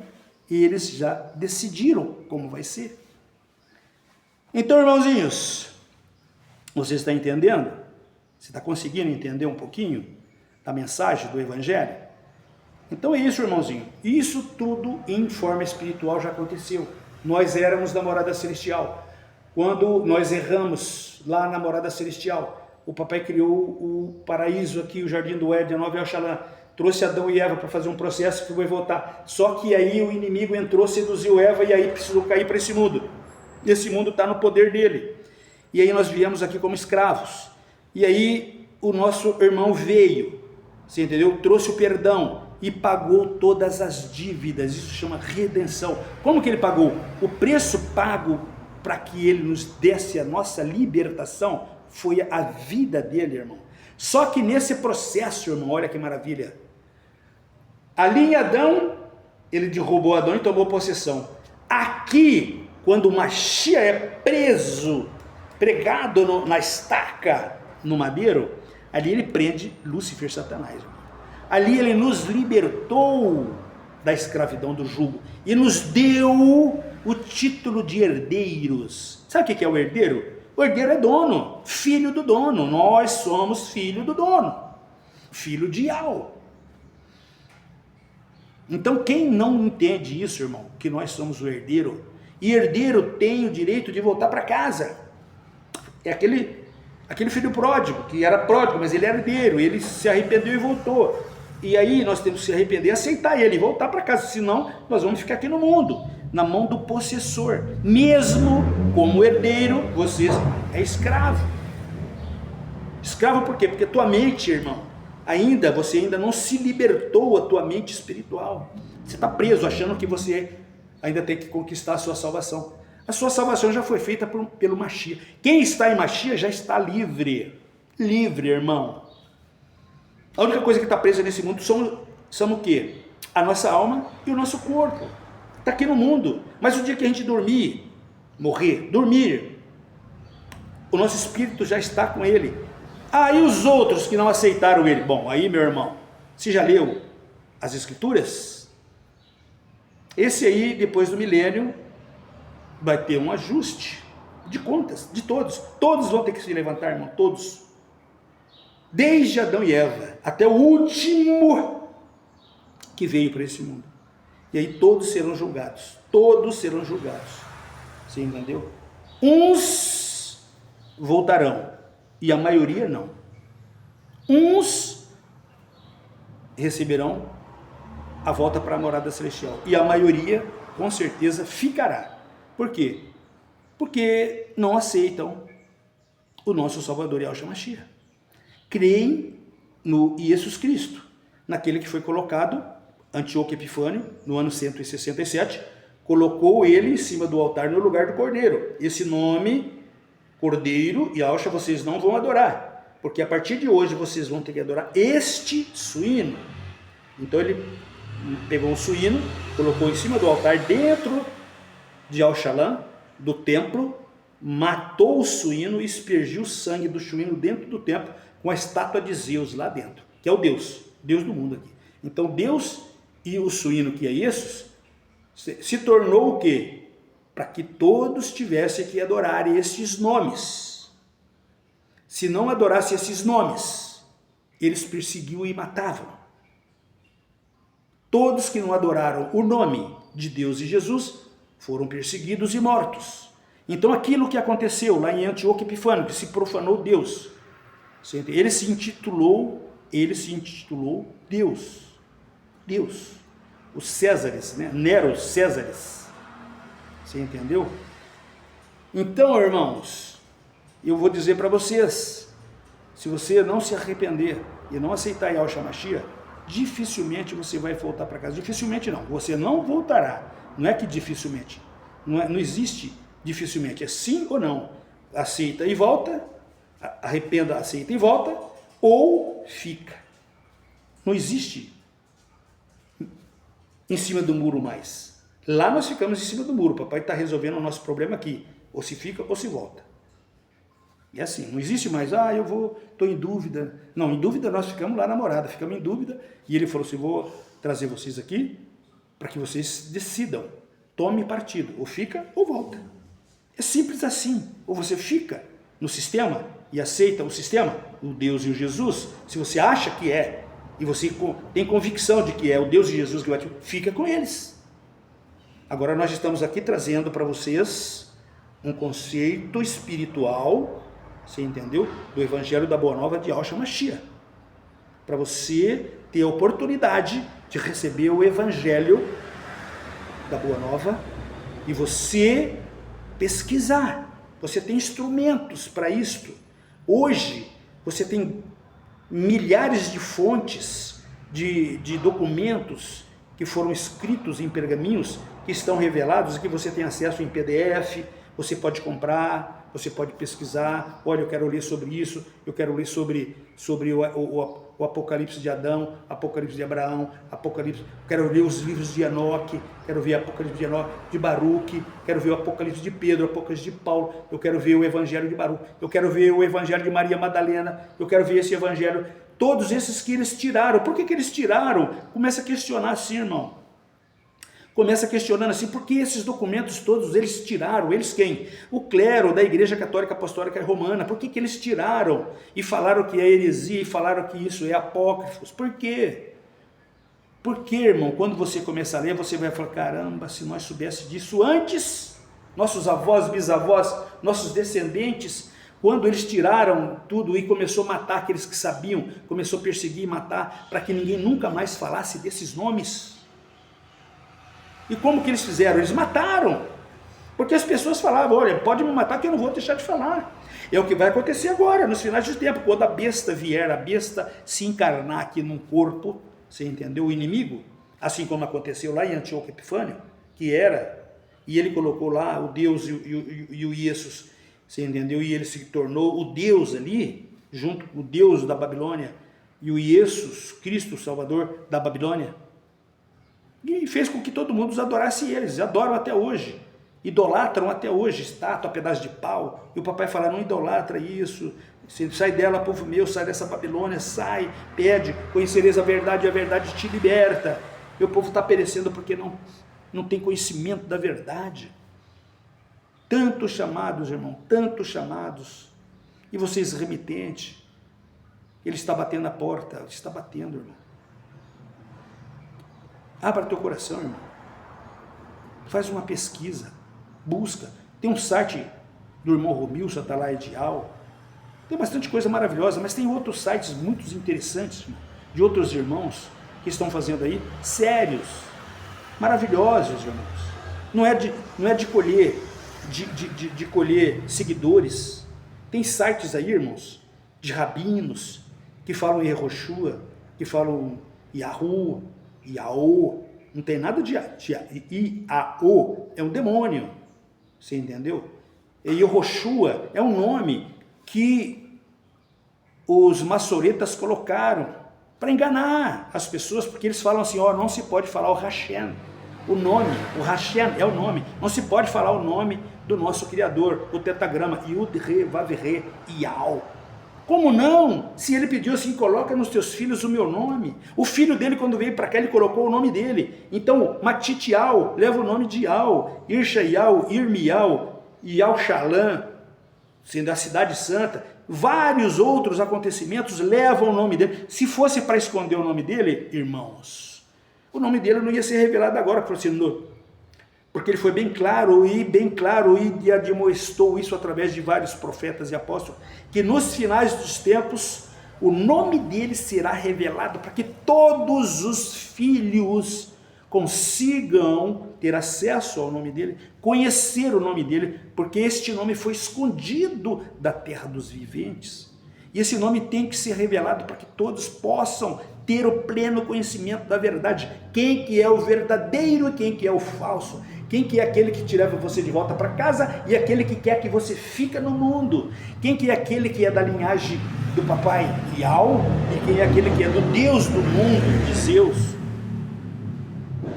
eles já decidiram como vai ser. Então, irmãozinhos, você está entendendo? Você está conseguindo entender um pouquinho da mensagem do Evangelho? Então é isso, irmãozinho. Isso tudo em forma espiritual já aconteceu. Nós éramos da morada celestial. Quando nós erramos lá na morada celestial, o papai criou o paraíso aqui, o jardim do Éden, a Nova Oxalá, trouxe Adão e Eva para fazer um processo que vai voltar. Só que aí o inimigo entrou, seduziu Eva e aí precisou cair para esse mundo. Esse mundo está no poder dele. E aí nós viemos aqui como escravos. E aí o nosso irmão veio, você entendeu? Trouxe o perdão e pagou todas as dívidas. Isso chama redenção. Como que ele pagou? O preço pago para que ele nos desse a nossa libertação foi a vida dele, irmão. Só que nesse processo, irmão, olha que maravilha. Ali em Adão, ele derrubou Adão e tomou possessão. Aqui, quando o Mashiach é pregado na estaca, no madeiro, ali ele prende Lúcifer, Satanás. Irmão. Ali ele nos libertou da escravidão do jugo e nos deu o título de herdeiros. Sabe o que é o herdeiro? O herdeiro é dono, filho do dono. Nós somos filho do dono, filho de Yahweh. Então quem não entende isso, irmão, que nós somos o herdeiro, e herdeiro tem o direito de voltar para casa. É aquele filho pródigo, que era pródigo, mas ele era herdeiro, ele se arrependeu e voltou. E aí nós temos que se arrepender e aceitar ele, voltar para casa, senão nós vamos ficar aqui no mundo, na mão do possessor. Mesmo como herdeiro, você é escravo. Escravo por quê? Porque tua mente, irmão, você ainda não se libertou a tua mente espiritual. Você está preso achando que você ainda tem que conquistar a sua salvação. A sua salvação já foi feita pelo Mashiach. Quem está em Mashiach já está livre. Livre, irmão. A única coisa que está presa nesse mundo são o quê? A nossa alma e o nosso corpo. Está aqui no mundo. Mas o dia que a gente dormir, o nosso espírito já está com ele. E os outros que não aceitaram ele? Bom, aí, meu irmão, você já leu as escrituras? Esse aí, depois do milênio, vai ter um ajuste de contas de todos. Todos vão ter que se levantar, irmão, todos. Desde Adão e Eva, até o último que veio para esse mundo. E aí todos serão julgados. Todos serão julgados. Você entendeu? Uns voltarão e a maioria não. Uns receberão a volta para a morada celestial e a maioria com certeza ficará. Por quê? Porque não aceitam o nosso Salvador Yahshua Mashiach. Creem no Jesus Cristo, naquele que foi colocado, Antíoco Epifânio, no ano 167, colocou ele em cima do altar no lugar do Cordeiro. Esse nome, Cordeiro, Yahshua, vocês não vão adorar, porque a partir de hoje vocês vão ter que adorar este suíno. Então ele pegou um suíno, colocou em cima do altar dentro de Al-Shalom, do templo, matou o suíno e aspergiu o sangue do suíno dentro do templo, com a estátua de Zeus lá dentro, que é o Deus do mundo aqui. Então Deus e o suíno, que é isso, se tornou o quê? Para que todos tivessem que adorar esses nomes. Se não adorasse esses nomes, eles perseguiam e matavam. Todos que não adoraram o nome de Deus e Jesus foram perseguidos e mortos. Então aquilo que aconteceu lá em Antíoco Epifânio, que se profanou Deus, ele se intitulou Deus. Os Césares, né? Nero Césares. Você entendeu? Então, irmãos, eu vou dizer para vocês, se você não se arrepender e não aceitar Yahshua Mashiach, dificilmente você vai voltar para casa. Dificilmente não, você não voltará. Não é que dificilmente, não existe dificilmente, é sim ou não. Aceita e volta, arrependa, aceita e volta, ou fica. Não existe em cima do muro mais. Lá nós ficamos em cima do muro, papai está resolvendo o nosso problema aqui, ou se fica ou se volta. E assim, não existe mais, estou em dúvida. Não, em dúvida nós ficamos lá na morada, ficamos em dúvida, e ele falou assim, vou trazer vocês aqui, para que vocês decidam, tome partido, ou fica ou volta. É simples assim, ou você fica no sistema e aceita o sistema, o Deus e o Jesus, se você acha que é, e você tem convicção de que é o Deus e Jesus que vai te, fica com eles. Agora nós estamos aqui trazendo para vocês um conceito espiritual, você entendeu? Do Evangelho da Boa Nova de Yahshua Mashiach, para você ter a oportunidade de receber o Evangelho da Boa Nova e você pesquisar. Você tem instrumentos para isto. Hoje você tem milhares de fontes de documentos que foram escritos em pergaminhos, que estão revelados e que você tem acesso em PDF, você pode comprar, você pode pesquisar, olha, eu quero ler sobre isso, eu quero ler sobre o Apocalipse de Adão, Apocalipse de Abraão, quero ler os livros de Enoque, quero ver o Apocalipse de Enoque, de Baruque, quero ver o Apocalipse de Pedro, o Apocalipse de Paulo, eu quero ver o Evangelho de Baruque, eu quero ver o Evangelho de Maria Madalena, eu quero ver esse Evangelho, todos esses que eles tiraram. Por que eles tiraram? Começa a questionar assim, irmão. Começa questionando assim, por que esses documentos todos eles tiraram? Eles quem? O clero da Igreja Católica Apostólica Romana. Por que eles tiraram? E falaram que é heresia, e falaram que isso é apócrifos. Por quê? Porque, irmão, quando você começar a ler, você vai falar, caramba, se nós soubéssemos disso antes, nossos avós, bisavós, nossos descendentes, quando eles tiraram tudo e começou a matar aqueles que sabiam, começou a perseguir e matar, para que ninguém nunca mais falasse desses nomes. E como que eles fizeram? Eles mataram, porque as pessoas falavam, olha, pode me matar que eu não vou deixar de falar. É o que vai acontecer agora, nos finais do tempo, quando a besta vier, a besta se encarnar aqui num corpo, você entendeu? O inimigo, assim como aconteceu lá em Antíoco Epifânio, que era, e ele colocou lá o Deus e o Jesus, você entendeu? E ele se tornou o Deus ali, junto com o Deus da Babilônia, e o Jesus, Cristo, o Salvador da Babilônia, e fez com que todo mundo os adorasse eles, adoram até hoje, idolatram até hoje, estátua, pedaço de pau, e o papai fala, não idolatra isso, sai dela, povo meu, sai dessa Babilônia, sai, pede, conhecereis a verdade e a verdade te liberta. Meu povo está perecendo porque não tem conhecimento da verdade. Tantos chamados, irmão, tantos chamados, e vocês remitentes, ele está batendo na porta, ele está batendo, irmão. Abra teu coração, irmão. Faz uma pesquisa. Busca. Tem um site do irmão Romilson, está lá Edial. Tem bastante coisa maravilhosa, mas tem outros sites muito interessantes, irmão, de outros irmãos que estão fazendo aí, sérios, maravilhosos, irmãos. Não é de colher de colher seguidores. Tem sites aí, irmãos, de rabinos, que falam Yehoshua, que falam Yahu, Yaô, não tem nada de Iaô, é um demônio, você entendeu? E Yehoshua é um nome que os maçoretas colocaram para enganar as pessoas, porque eles falam assim, ó, não se pode falar o Hashem, o nome, o Hashem é o nome, não se pode falar o nome do nosso Criador, o tetagrama, Yud, Re, Vav, Re, Iau. Como não? Se ele pediu assim, coloca nos teus filhos o meu nome. O filho dele, quando veio para cá, ele colocou o nome dele. Então, Matitial leva o nome de Iau, Irshaial, Irmial, Iau Shalom, sendo a cidade santa. Vários outros acontecimentos levam o nome dele. Se fosse para esconder o nome dele, irmãos, o nome dele não ia ser revelado agora, porque ele foi bem claro e admoestou isso através de vários profetas e apóstolos, que nos finais dos tempos o nome dele será revelado para que todos os filhos consigam ter acesso ao nome dele, conhecer o nome dele, porque este nome foi escondido da terra dos viventes. E esse nome tem que ser revelado para que todos possam ter o pleno conhecimento da verdade. Quem que é o verdadeiro e quem que é o falso. Quem que é aquele que te leva você de volta para casa e aquele que quer que você fique no mundo. Quem que é aquele que é da linhagem do papai Iau e quem é aquele que é do Deus do mundo, de Zeus.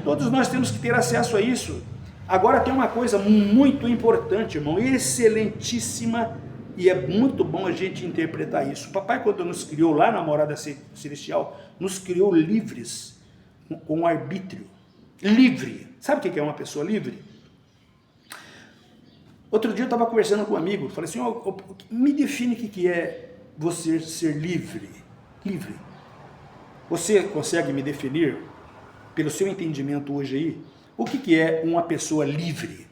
Todos nós temos que ter acesso a isso. Agora tem uma coisa muito importante, irmão, excelentíssima, e é muito bom a gente interpretar isso. O papai, quando nos criou lá na morada celestial, nos criou livres, com arbítrio. Livre. Sabe o que é uma pessoa livre? Outro dia eu estava conversando com um amigo, falei assim, me define o que é você ser livre. Livre. Você consegue me definir, pelo seu entendimento hoje aí, o que é uma pessoa livre?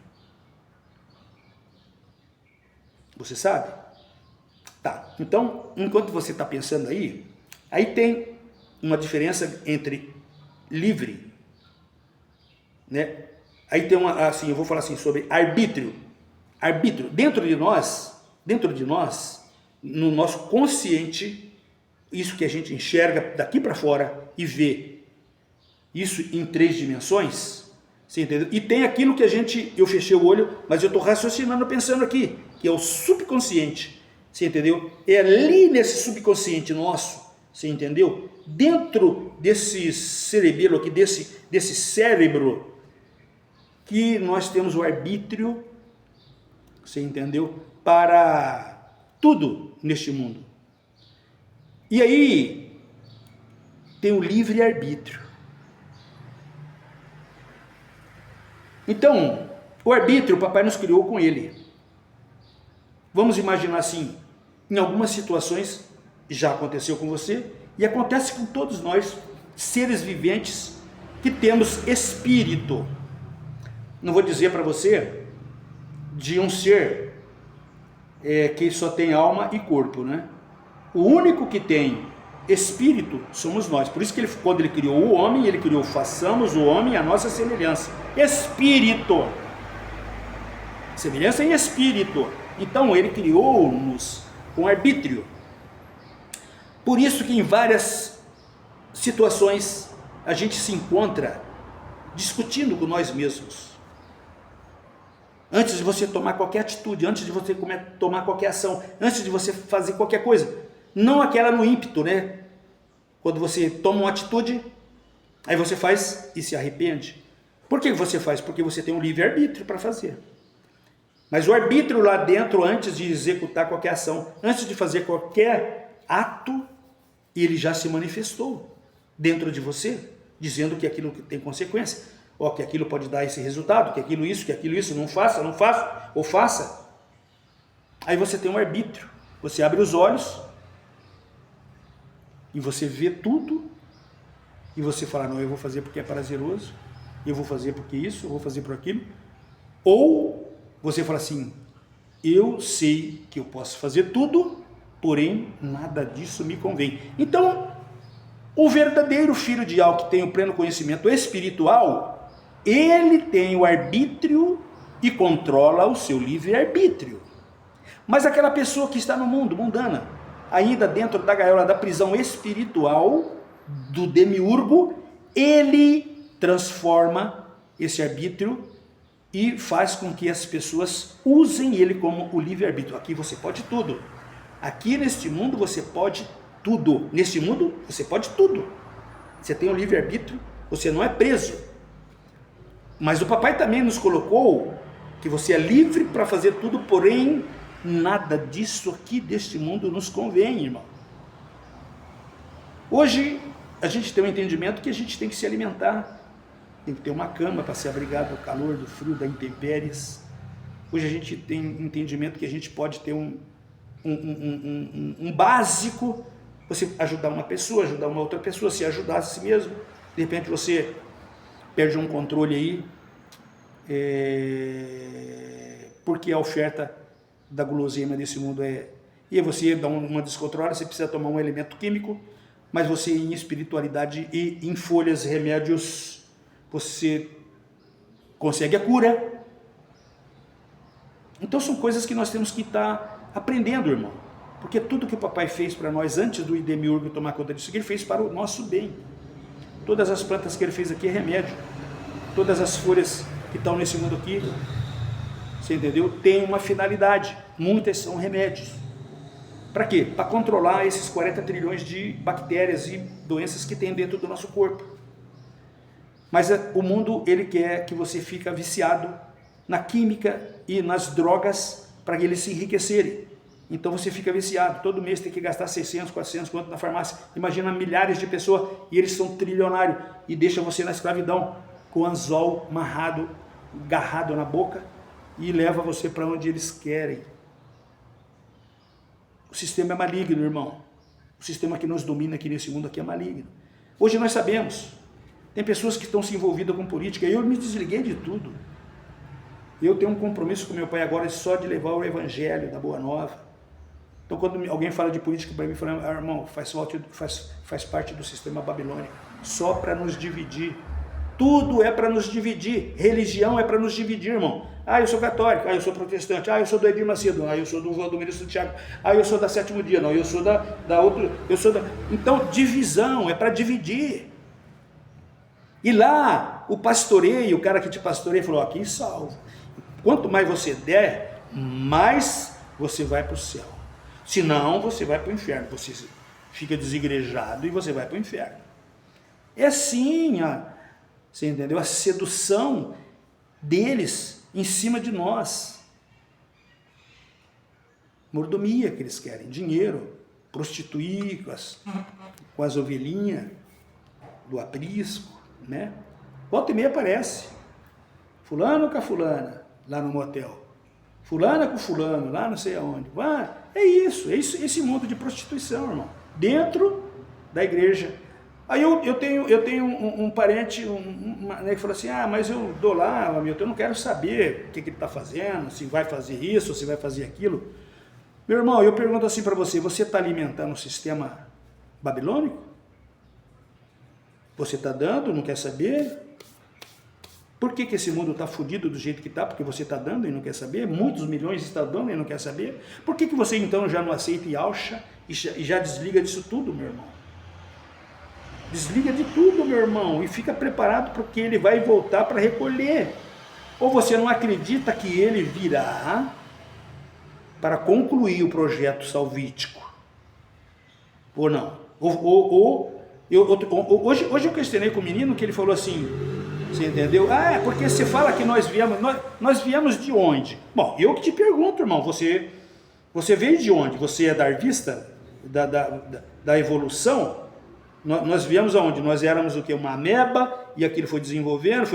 Você sabe? Tá, então, enquanto você está pensando aí tem uma diferença entre livre, né? Aí tem uma, assim, eu vou falar assim sobre arbítrio. Arbítrio, dentro de nós, no nosso consciente, isso que a gente enxerga daqui para fora e vê, isso em 3 dimensões, você entendeu? E tem aquilo que eu fechei o olho, mas eu estou raciocinando, pensando aqui, que é o subconsciente, você entendeu? É ali nesse subconsciente nosso, você entendeu? Dentro desse cerebelo aqui, desse cérebro, que nós temos o arbítrio, você entendeu? Para tudo neste mundo. E aí, tem o livre-arbítrio. Então, o arbítrio, o papai nos criou com ele. Vamos imaginar assim, em algumas situações, já aconteceu com você, e acontece com todos nós, seres viventes, que temos espírito. Não vou dizer para você de um ser que só tem alma e corpo, né? O único que tem espírito somos nós. Por isso que quando ele criou o homem, ele criou, façamos o homem à nossa semelhança. Espírito. Semelhança em espírito. Então ele criou-nos com arbítrio. Por isso que em várias situações a gente se encontra discutindo com nós mesmos. Antes de você tomar qualquer atitude, antes de você tomar qualquer ação, antes de você fazer qualquer coisa, não aquela no ímpeto, né? Quando você toma uma atitude, aí você faz e se arrepende. Por que você faz? Porque você tem um livre-arbítrio para fazer. Mas o arbítrio lá dentro, antes de executar qualquer ação, antes de fazer qualquer ato, ele já se manifestou dentro de você, dizendo que aquilo tem consequência, ou que aquilo pode dar esse resultado, que aquilo isso, não faça, ou faça. Aí você tem um arbítrio, você abre os olhos, e você vê tudo, e você fala, não, eu vou fazer porque é prazeroso, eu vou fazer porque isso, eu vou fazer por aquilo. Ou você fala assim, eu sei que eu posso fazer tudo, porém nada disso me convém. Então, o verdadeiro filho de Iau, que tem o pleno conhecimento espiritual, ele tem o arbítrio e controla o seu livre-arbítrio. Mas aquela pessoa que está no mundo, mundana, ainda dentro da gaiola da prisão espiritual do demiurgo, ele transforma esse arbítrio e faz com que as pessoas usem ele como o livre-arbítrio. Aqui você pode tudo. Aqui neste mundo você pode tudo. Neste mundo você pode tudo. Você tem o livre-arbítrio, você não é preso. Mas o papai também nos colocou que você é livre para fazer tudo, porém nada disso aqui deste mundo nos convém, irmão. Hoje a gente tem um entendimento que a gente tem que se alimentar, tem que ter uma cama para se abrigar do calor, do frio, da intempéries. Hoje a gente tem entendimento que a gente pode ter um básico, você ajudar uma pessoa, ajudar uma outra pessoa, se ajudar a si mesmo. De repente você perde um controle aí, porque a oferta da guloseima desse mundo e você dá uma descontrolada, você precisa tomar um elemento químico, mas você em espiritualidade e em folhas, remédios, você consegue a cura. Então são coisas que nós temos que estar aprendendo, irmão, porque tudo que o papai fez para nós antes do demiurgo tomar conta disso, ele fez para o nosso bem. Todas as plantas que ele fez aqui é remédio, todas as folhas que estão nesse mundo aqui, você entendeu? Tem uma finalidade, muitas são remédios. Para quê? Para controlar esses 40 trilhões de bactérias e doenças que tem dentro do nosso corpo. Mas o mundo, ele quer que você fique viciado na química e nas drogas para eles se enriquecerem. Então você fica viciado, todo mês tem que gastar 600, 400, quanto na farmácia. Imagina milhares de pessoas e eles são trilionários e deixam você na escravidão, com o anzol amarrado, agarrado na boca e leva você para onde eles querem. O sistema é maligno, irmão. O sistema que nos domina aqui nesse mundo aqui é maligno. Hoje nós sabemos, tem pessoas que estão se envolvidas com política, eu me desliguei de tudo. Eu tenho um compromisso com meu pai agora só de levar o evangelho da Boa Nova. Então quando alguém fala de política para mim, fala, irmão, faz parte do sistema babilônico, só para nos dividir. Tudo é para nos dividir, religião é para nos dividir, irmão. Eu sou católico, eu sou protestante, eu sou do Edir Macedo, eu sou do ministro Tiago, eu sou da Sétimo Dia, não, eu sou da outra, eu sou da... Então, divisão é para dividir. E lá, o pastoreio, o cara que te pastoreia, falou, aqui salva. Quanto mais você der, mais você vai para o céu. Senão, você vai para o inferno. Você fica desigrejado e você vai para o inferno. É assim, você entendeu? A sedução deles em cima de nós. Mordomia que eles querem, dinheiro, prostituir com as ovelhinhas do aprisco, né? Volta e meia aparece. Fulano com a fulana, lá no motel. Fulana com fulano, lá não sei aonde. É isso, esse mundo de prostituição, irmão. Dentro da igreja. Aí eu tenho um parente que falou assim, mas eu dou lá, Hamilton, eu não quero saber o que ele está fazendo, se vai fazer isso, se vai fazer aquilo. Meu irmão, eu pergunto assim para você, você está alimentando o sistema babilônico? Você está dando, não quer saber? Por que esse mundo está fodido do jeito que está? Porque você está dando e não quer saber? Muitos milhões estão dando e não quer saber? Por que você então já não aceita e alcha e já desliga disso tudo, meu irmão? Desliga de tudo, meu irmão, e fica preparado porque ele vai voltar para recolher. Ou você não acredita que ele virá para concluir o projeto salvítico? Ou não? Hoje eu questionei com o menino que ele falou assim, você entendeu? Porque você fala que nós viemos de onde? Bom, eu que te pergunto, irmão, você veio de onde? Você é darwista da evolução? Nós viemos aonde? Nós éramos o quê? Uma ameba, e aquilo foi desenvolvendo.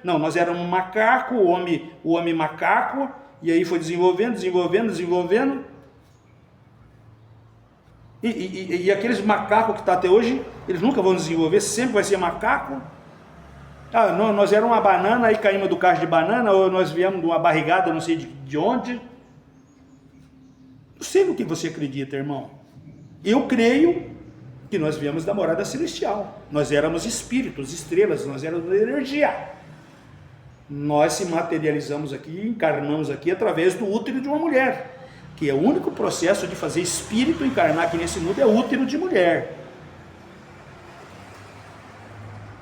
Não, nós éramos um macaco, o homem macaco, e aí foi desenvolvendo. E aqueles macacos que estão até hoje, eles nunca vão desenvolver, sempre vai ser macaco. Nós éramos uma banana, aí caímos do cacho de banana, ou nós viemos de uma barrigada, não sei de onde. Não sei no que você acredita, irmão. Eu creio que nós viemos da morada celestial. Nós éramos espíritos, estrelas, nós éramos energia. Nós se materializamos aqui, encarnamos aqui através do útero de uma mulher, que é o único processo de fazer espírito encarnar aqui nesse mundo, é útero de mulher.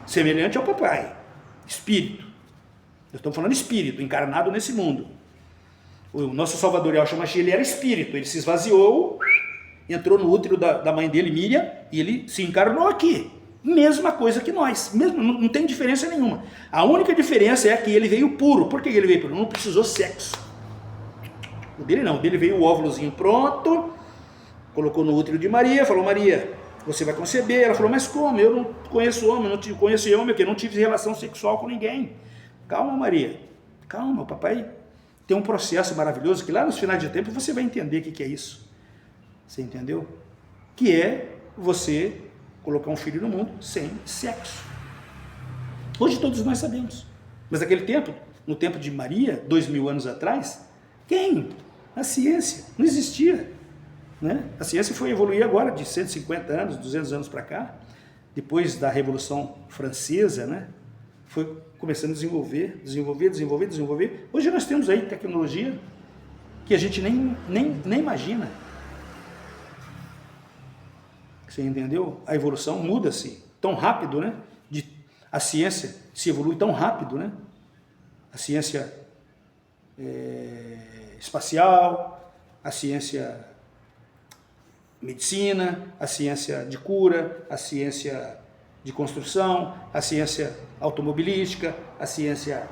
Semelhante ao papai, espírito. Nós estamos falando espírito, encarnado nesse mundo. O nosso Salvador Yahshua Mashiach, ele era espírito, ele se esvaziou, entrou no útero da mãe dele, Miriam, e ele se encarnou aqui. Mesma coisa que nós, mesmo, não tem diferença nenhuma. A única diferença é que ele veio puro. Por que ele veio puro? Não precisou sexo. O dele não, o dele veio o óvulozinho pronto, colocou no útero de Maria, falou: Maria, você vai conceber. Ela falou: mas como? Eu não conheço homem, não conheço homem, porque eu não tive relação sexual com ninguém. Calma, Maria, calma, o papai tem um processo maravilhoso que lá nos finais de tempo você vai entender o que é isso. Você entendeu? Que é você colocar um filho no mundo sem sexo. Hoje todos nós sabemos. Mas naquele tempo, no tempo de Maria, 2000 anos atrás, quem? A ciência. Não existia. Né? A ciência foi evoluir agora, de 150 anos, 200 anos para cá, depois da Revolução Francesa, né? Foi começando a desenvolver. Hoje nós temos aí tecnologia que a gente nem imagina. Você entendeu? A evolução muda-se tão rápido, né? A ciência se evolui tão rápido, né? A ciência espacial, a ciência medicina, a ciência de cura, a ciência de construção, a ciência automobilística, a ciência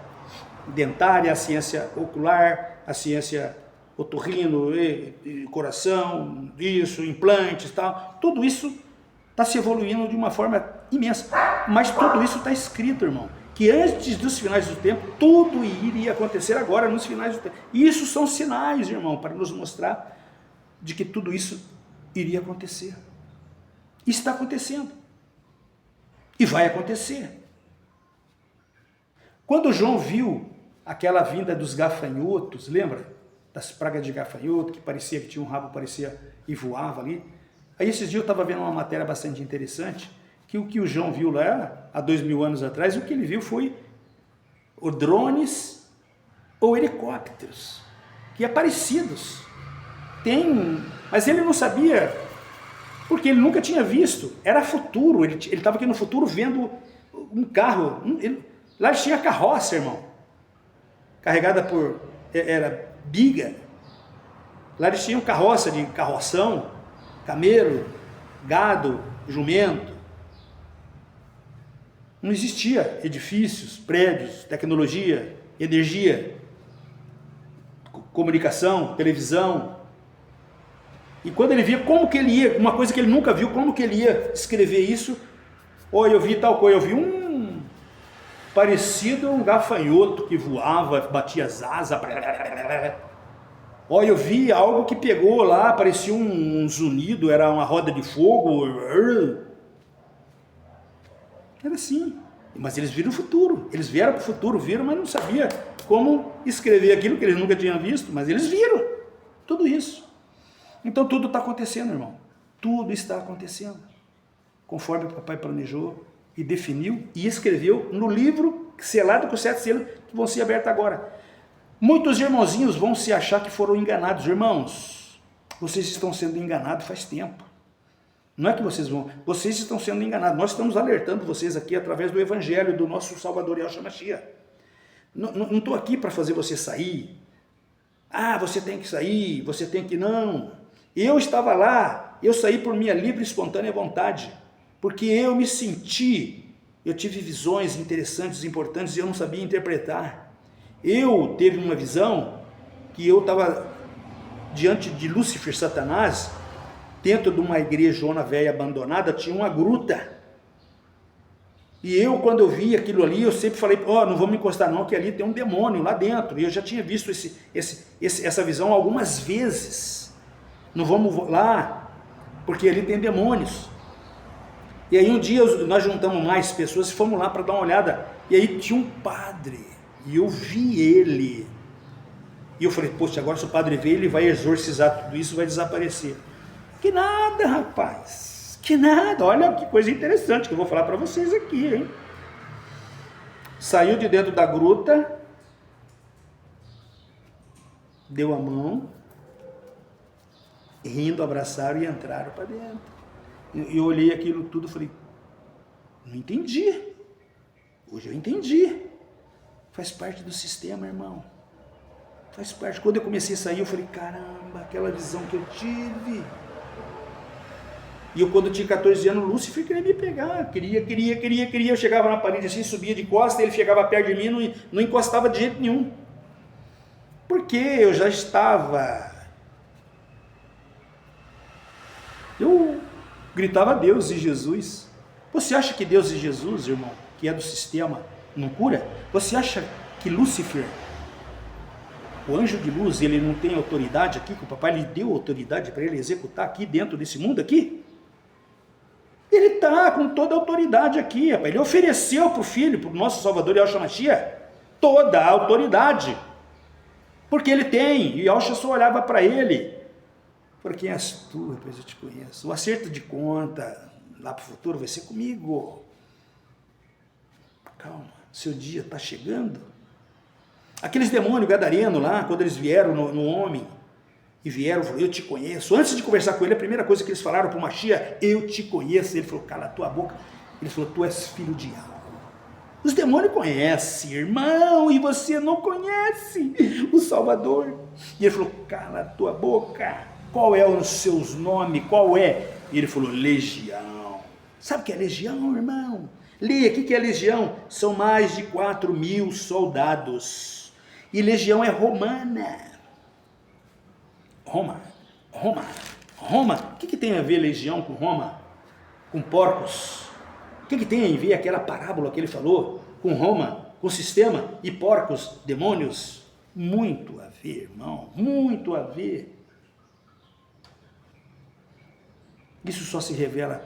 dentária, a ciência ocular, a ciência otorrino, coração, isso, implantes, tal. Tudo isso está se evoluindo de uma forma imensa. Mas tudo isso está escrito, irmão, que antes dos finais do tempo, tudo iria acontecer agora nos finais do tempo. E isso são sinais, irmão, para nos mostrar de que tudo isso iria acontecer. Está acontecendo. E vai acontecer. Quando João viu aquela vinda dos gafanhotos, lembra? Das pragas de gafanhoto, que parecia que tinha um rabo, parecia e voava ali. Aí esses dias eu estava vendo uma matéria bastante interessante, que o que o João viu lá, há 2000 anos atrás, o que ele viu foi drones ou helicópteros, que aparecidos. Mas ele não sabia, porque ele nunca tinha visto, era futuro, ele estava aqui no futuro vendo um carro, lá tinha carroça, irmão, carregada por, era biga, lá eles tinham carroça de carroção, camelo, gado, jumento. Não existia edifícios, prédios, tecnologia, energia, comunicação, televisão. E quando ele via como que ele ia, uma coisa que ele nunca viu, como que ele ia escrever isso, eu vi tal coisa, eu vi parecido a um gafanhoto que voava, batia as asas, eu vi algo que pegou lá, parecia um zunido, era uma roda de fogo, era assim. Mas eles viram o futuro, eles vieram para o futuro, viram, mas não sabia como escrever aquilo que eles nunca tinham visto, mas eles viram tudo isso. Então tudo está acontecendo, irmão, tudo está acontecendo, conforme o papai planejou e definiu e escreveu no livro selado com 7 selos que vão ser abertos agora. Muitos irmãozinhos vão se achar que foram enganados. Irmãos, vocês estão sendo enganados faz tempo. Não é que vocês estão sendo enganados. Nós estamos alertando vocês aqui através do evangelho do nosso Salvador Yahshua Mashiach. Não estou aqui para fazer você sair. Você tem que sair, você tem que não. Eu estava lá, eu saí por minha livre e espontânea vontade, porque eu me senti, eu tive visões interessantes, importantes, e eu não sabia interpretar. Eu teve uma visão que eu estava diante de Lúcifer, Satanás, dentro de uma igrejona velha abandonada, tinha uma gruta. E eu, quando eu vi aquilo ali, eu sempre falei, não vou me encostar não, que ali tem um demônio lá dentro. E eu já tinha visto essa visão algumas vezes. Não vamos lá, porque ali tem demônios. E aí um dia nós juntamos mais pessoas e fomos lá para dar uma olhada. E aí tinha um padre. E eu vi ele, e eu falei, poxa, agora se o padre ver, ele vai exorcizar tudo isso, vai desaparecer. Que nada, rapaz, que nada, olha que coisa interessante que eu vou falar para vocês aqui, hein? Saiu de dentro da gruta deu a mão, rindo, abraçaram e entraram para dentro. Eu olhei aquilo tudo e falei, não entendi. Hoje eu entendi. Faz parte do sistema, irmão. Faz parte. Quando eu comecei a sair, eu falei, caramba, aquela visão que eu tive. E eu, quando tinha 14 anos, Lúcifer queria me pegar. Queria. Eu chegava na parede assim, subia de costa, ele chegava perto de mim, não encostava de jeito nenhum. Porque eu já estava... Eu gritava a Deus e Jesus. Você acha que Deus e Jesus, irmão, que é do sistema, não cura? Você acha que Lúcifer, o anjo de luz, ele não tem autoridade aqui, que o papai lhe deu autoridade para ele executar aqui dentro desse mundo aqui? Ele está com toda a autoridade aqui, rapaz. Ele ofereceu para o Filho, para o nosso Salvador Yahshua Mashiach, toda a autoridade. Porque ele tem, e Yahshua só olhava para ele. Por quem és tu, rapaz, eu te conheço. O acerto de conta lá para o futuro vai ser comigo. Calma, seu dia está chegando. Aqueles demônios gadarenos lá, quando eles vieram no homem, e vieram, eu te conheço. Antes de conversar com ele, a primeira coisa que eles falaram para o Mashiach, eu te conheço. Ele falou, cala a tua boca. Ele falou, tu és filho de Yahweh. Os demônios conhecem, irmão, e você não conhece o Salvador. E ele falou, cala a tua boca. Qual é os seus nomes? Qual é? E ele falou, legião. Sabe o que é legião, irmão? Leia, o que é legião? São mais de 4.000 soldados. E legião é romana. Roma. O que tem a ver legião com Roma? Com porcos? O que tem a ver aquela parábola que ele falou com Roma, com sistema e porcos, demônios? Muito a ver, irmão, muito a ver. Isso só se revela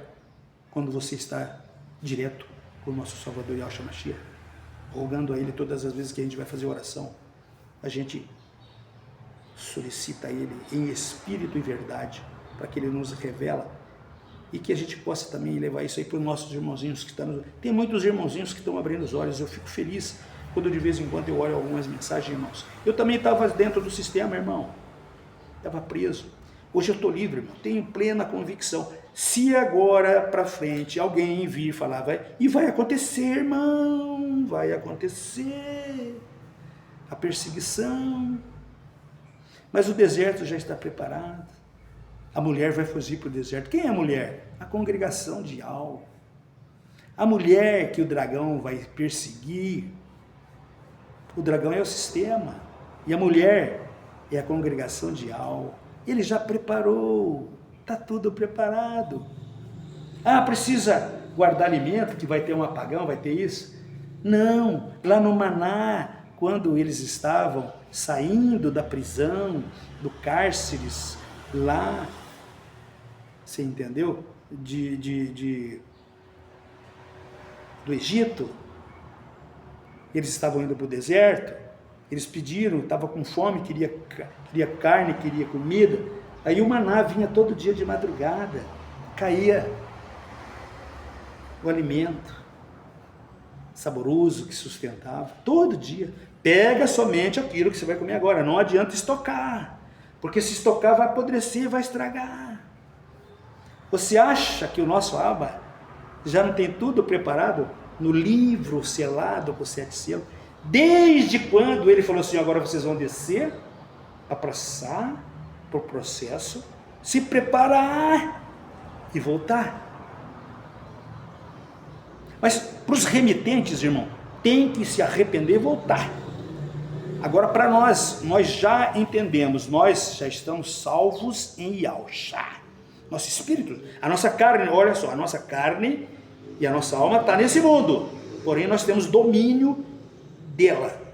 quando você está direto com o nosso Salvador Yahshua Mashiach, rogando a Ele todas as vezes que a gente vai fazer oração. A gente solicita a Ele em espírito e verdade, para que Ele nos revela e que a gente possa também levar isso aí para os nossos irmãozinhos que estão... Tem muitos irmãozinhos que estão abrindo os olhos, eu fico feliz quando de vez em quando eu olho algumas mensagens, irmãos. Eu também estava dentro do sistema, irmão, estava preso. Hoje eu estou livre, irmão, tenho plena convicção. Se agora para frente alguém vir falar, vai acontecer, irmão, vai acontecer a perseguição. Mas o deserto já está preparado. A mulher vai fugir para o deserto. Quem é a mulher? A congregação de Yahweh. A mulher que o dragão vai perseguir. O dragão é o sistema. E a mulher é a congregação de Yahweh. Ele já preparou. Está tudo preparado. Ah, precisa guardar alimento, que vai ter um apagão, vai ter isso? Não. Lá no Maná, quando eles estavam saindo da prisão, do cárceres, lá, você entendeu? Do Egito, eles estavam indo para o deserto, eles pediram, estavam com fome, queria carne, queria comida, aí o maná vinha todo dia de madrugada, caía o alimento saboroso que sustentava, todo dia. Pega somente aquilo que você vai comer agora, não adianta estocar, porque se estocar vai apodrecer, vai estragar. Você acha que o nosso Abba já não tem tudo preparado no livro selado com 7 selos? Desde quando ele falou assim, agora vocês vão descer, a passar por processo, se preparar e voltar. Mas para os remitentes, irmão, tem que se arrepender e voltar. Agora para nós já entendemos, nós já estamos salvos em Yahshua. Nosso espírito, a nossa carne, olha só, a nossa carne e a nossa alma está nesse mundo, porém nós temos domínio dela.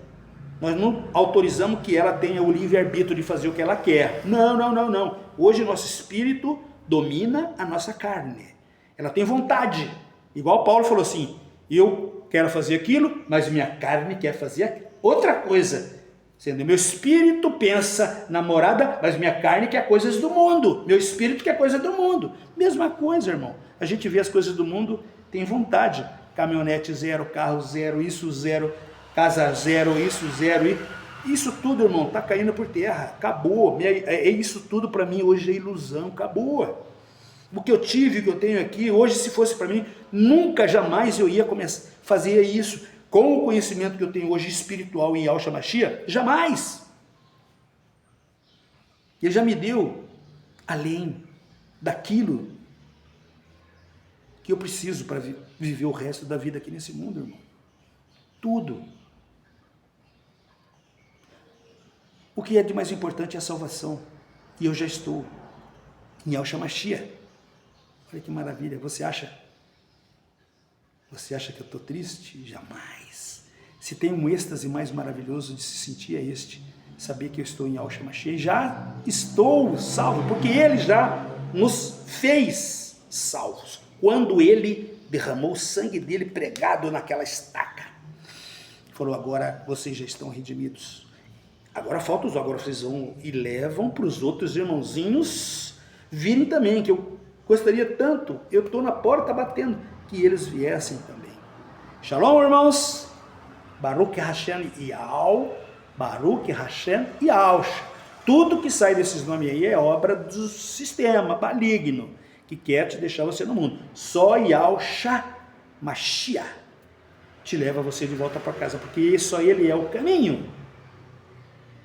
Nós não autorizamos que ela tenha o livre-arbítrio de fazer o que ela quer. Não. Hoje nosso espírito domina a nossa carne. Ela tem vontade. Igual Paulo falou assim, eu quero fazer aquilo, mas minha carne quer fazer outra coisa. Sendo meu espírito pensa na morada, mas minha carne quer coisas do mundo. Meu espírito quer coisa do mundo. Mesma coisa, irmão. A gente vê as coisas do mundo, tem vontade. Caminhonete zero, carro zero, isso zero, casa zero, isso zero. E Isso tudo, irmão, está caindo por terra, acabou. É isso tudo para mim hoje é ilusão, acabou. O que eu tive, o que eu tenho aqui, hoje se fosse para mim, nunca, jamais eu ia começar a fazer isso. Com o conhecimento que eu tenho hoje espiritual em Yahshua Mashiach, jamais. Ele já me deu além daquilo que eu preciso para viver o resto da vida aqui nesse mundo, irmão. Tudo. O que é de mais importante é a salvação. E eu já estou em Yahshua Mashiach. Olha que maravilha. Você acha que eu estou triste? Jamais. Se tem um êxtase mais maravilhoso de se sentir é este. Saber que eu estou em Yahshua Mashiach. Já estou salvo, porque Ele já nos fez salvos. Quando Ele derramou o sangue dele pregado naquela estaca. Falou, agora vocês já estão redimidos. Agora falta os, agora vocês vão e levam para os outros irmãozinhos virem também, que eu gostaria tanto, eu estou na porta batendo, que eles viessem também. Shalom, irmãos. Baruch Hashem Yahweh, Baruch Hashem Yahweh. Tudo que sai desses nomes aí é obra do sistema maligno, que quer te deixar você no mundo. Só Yahshua Mashiach te leva você de volta para casa, porque só Ele é o caminho,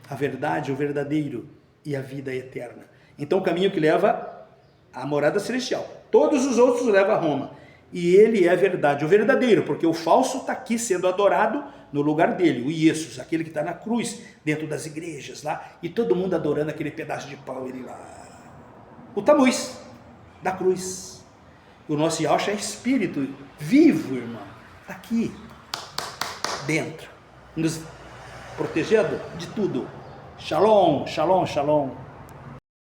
a verdade, o verdadeiro e a vida eterna. Então o caminho que leva à morada celestial. Todos os outros levam a Roma. E Ele é a verdade, o verdadeiro, porque o falso está aqui sendo adorado no lugar dele, o Jesus, aquele que está na cruz, dentro das igrejas lá, e todo mundo adorando aquele pedaço de pau, ele lá. O Tamuz da cruz. O nosso Yahshua é espírito vivo, irmão, está aqui dentro, nos protegendo de tudo. Shalom, shalom, shalom.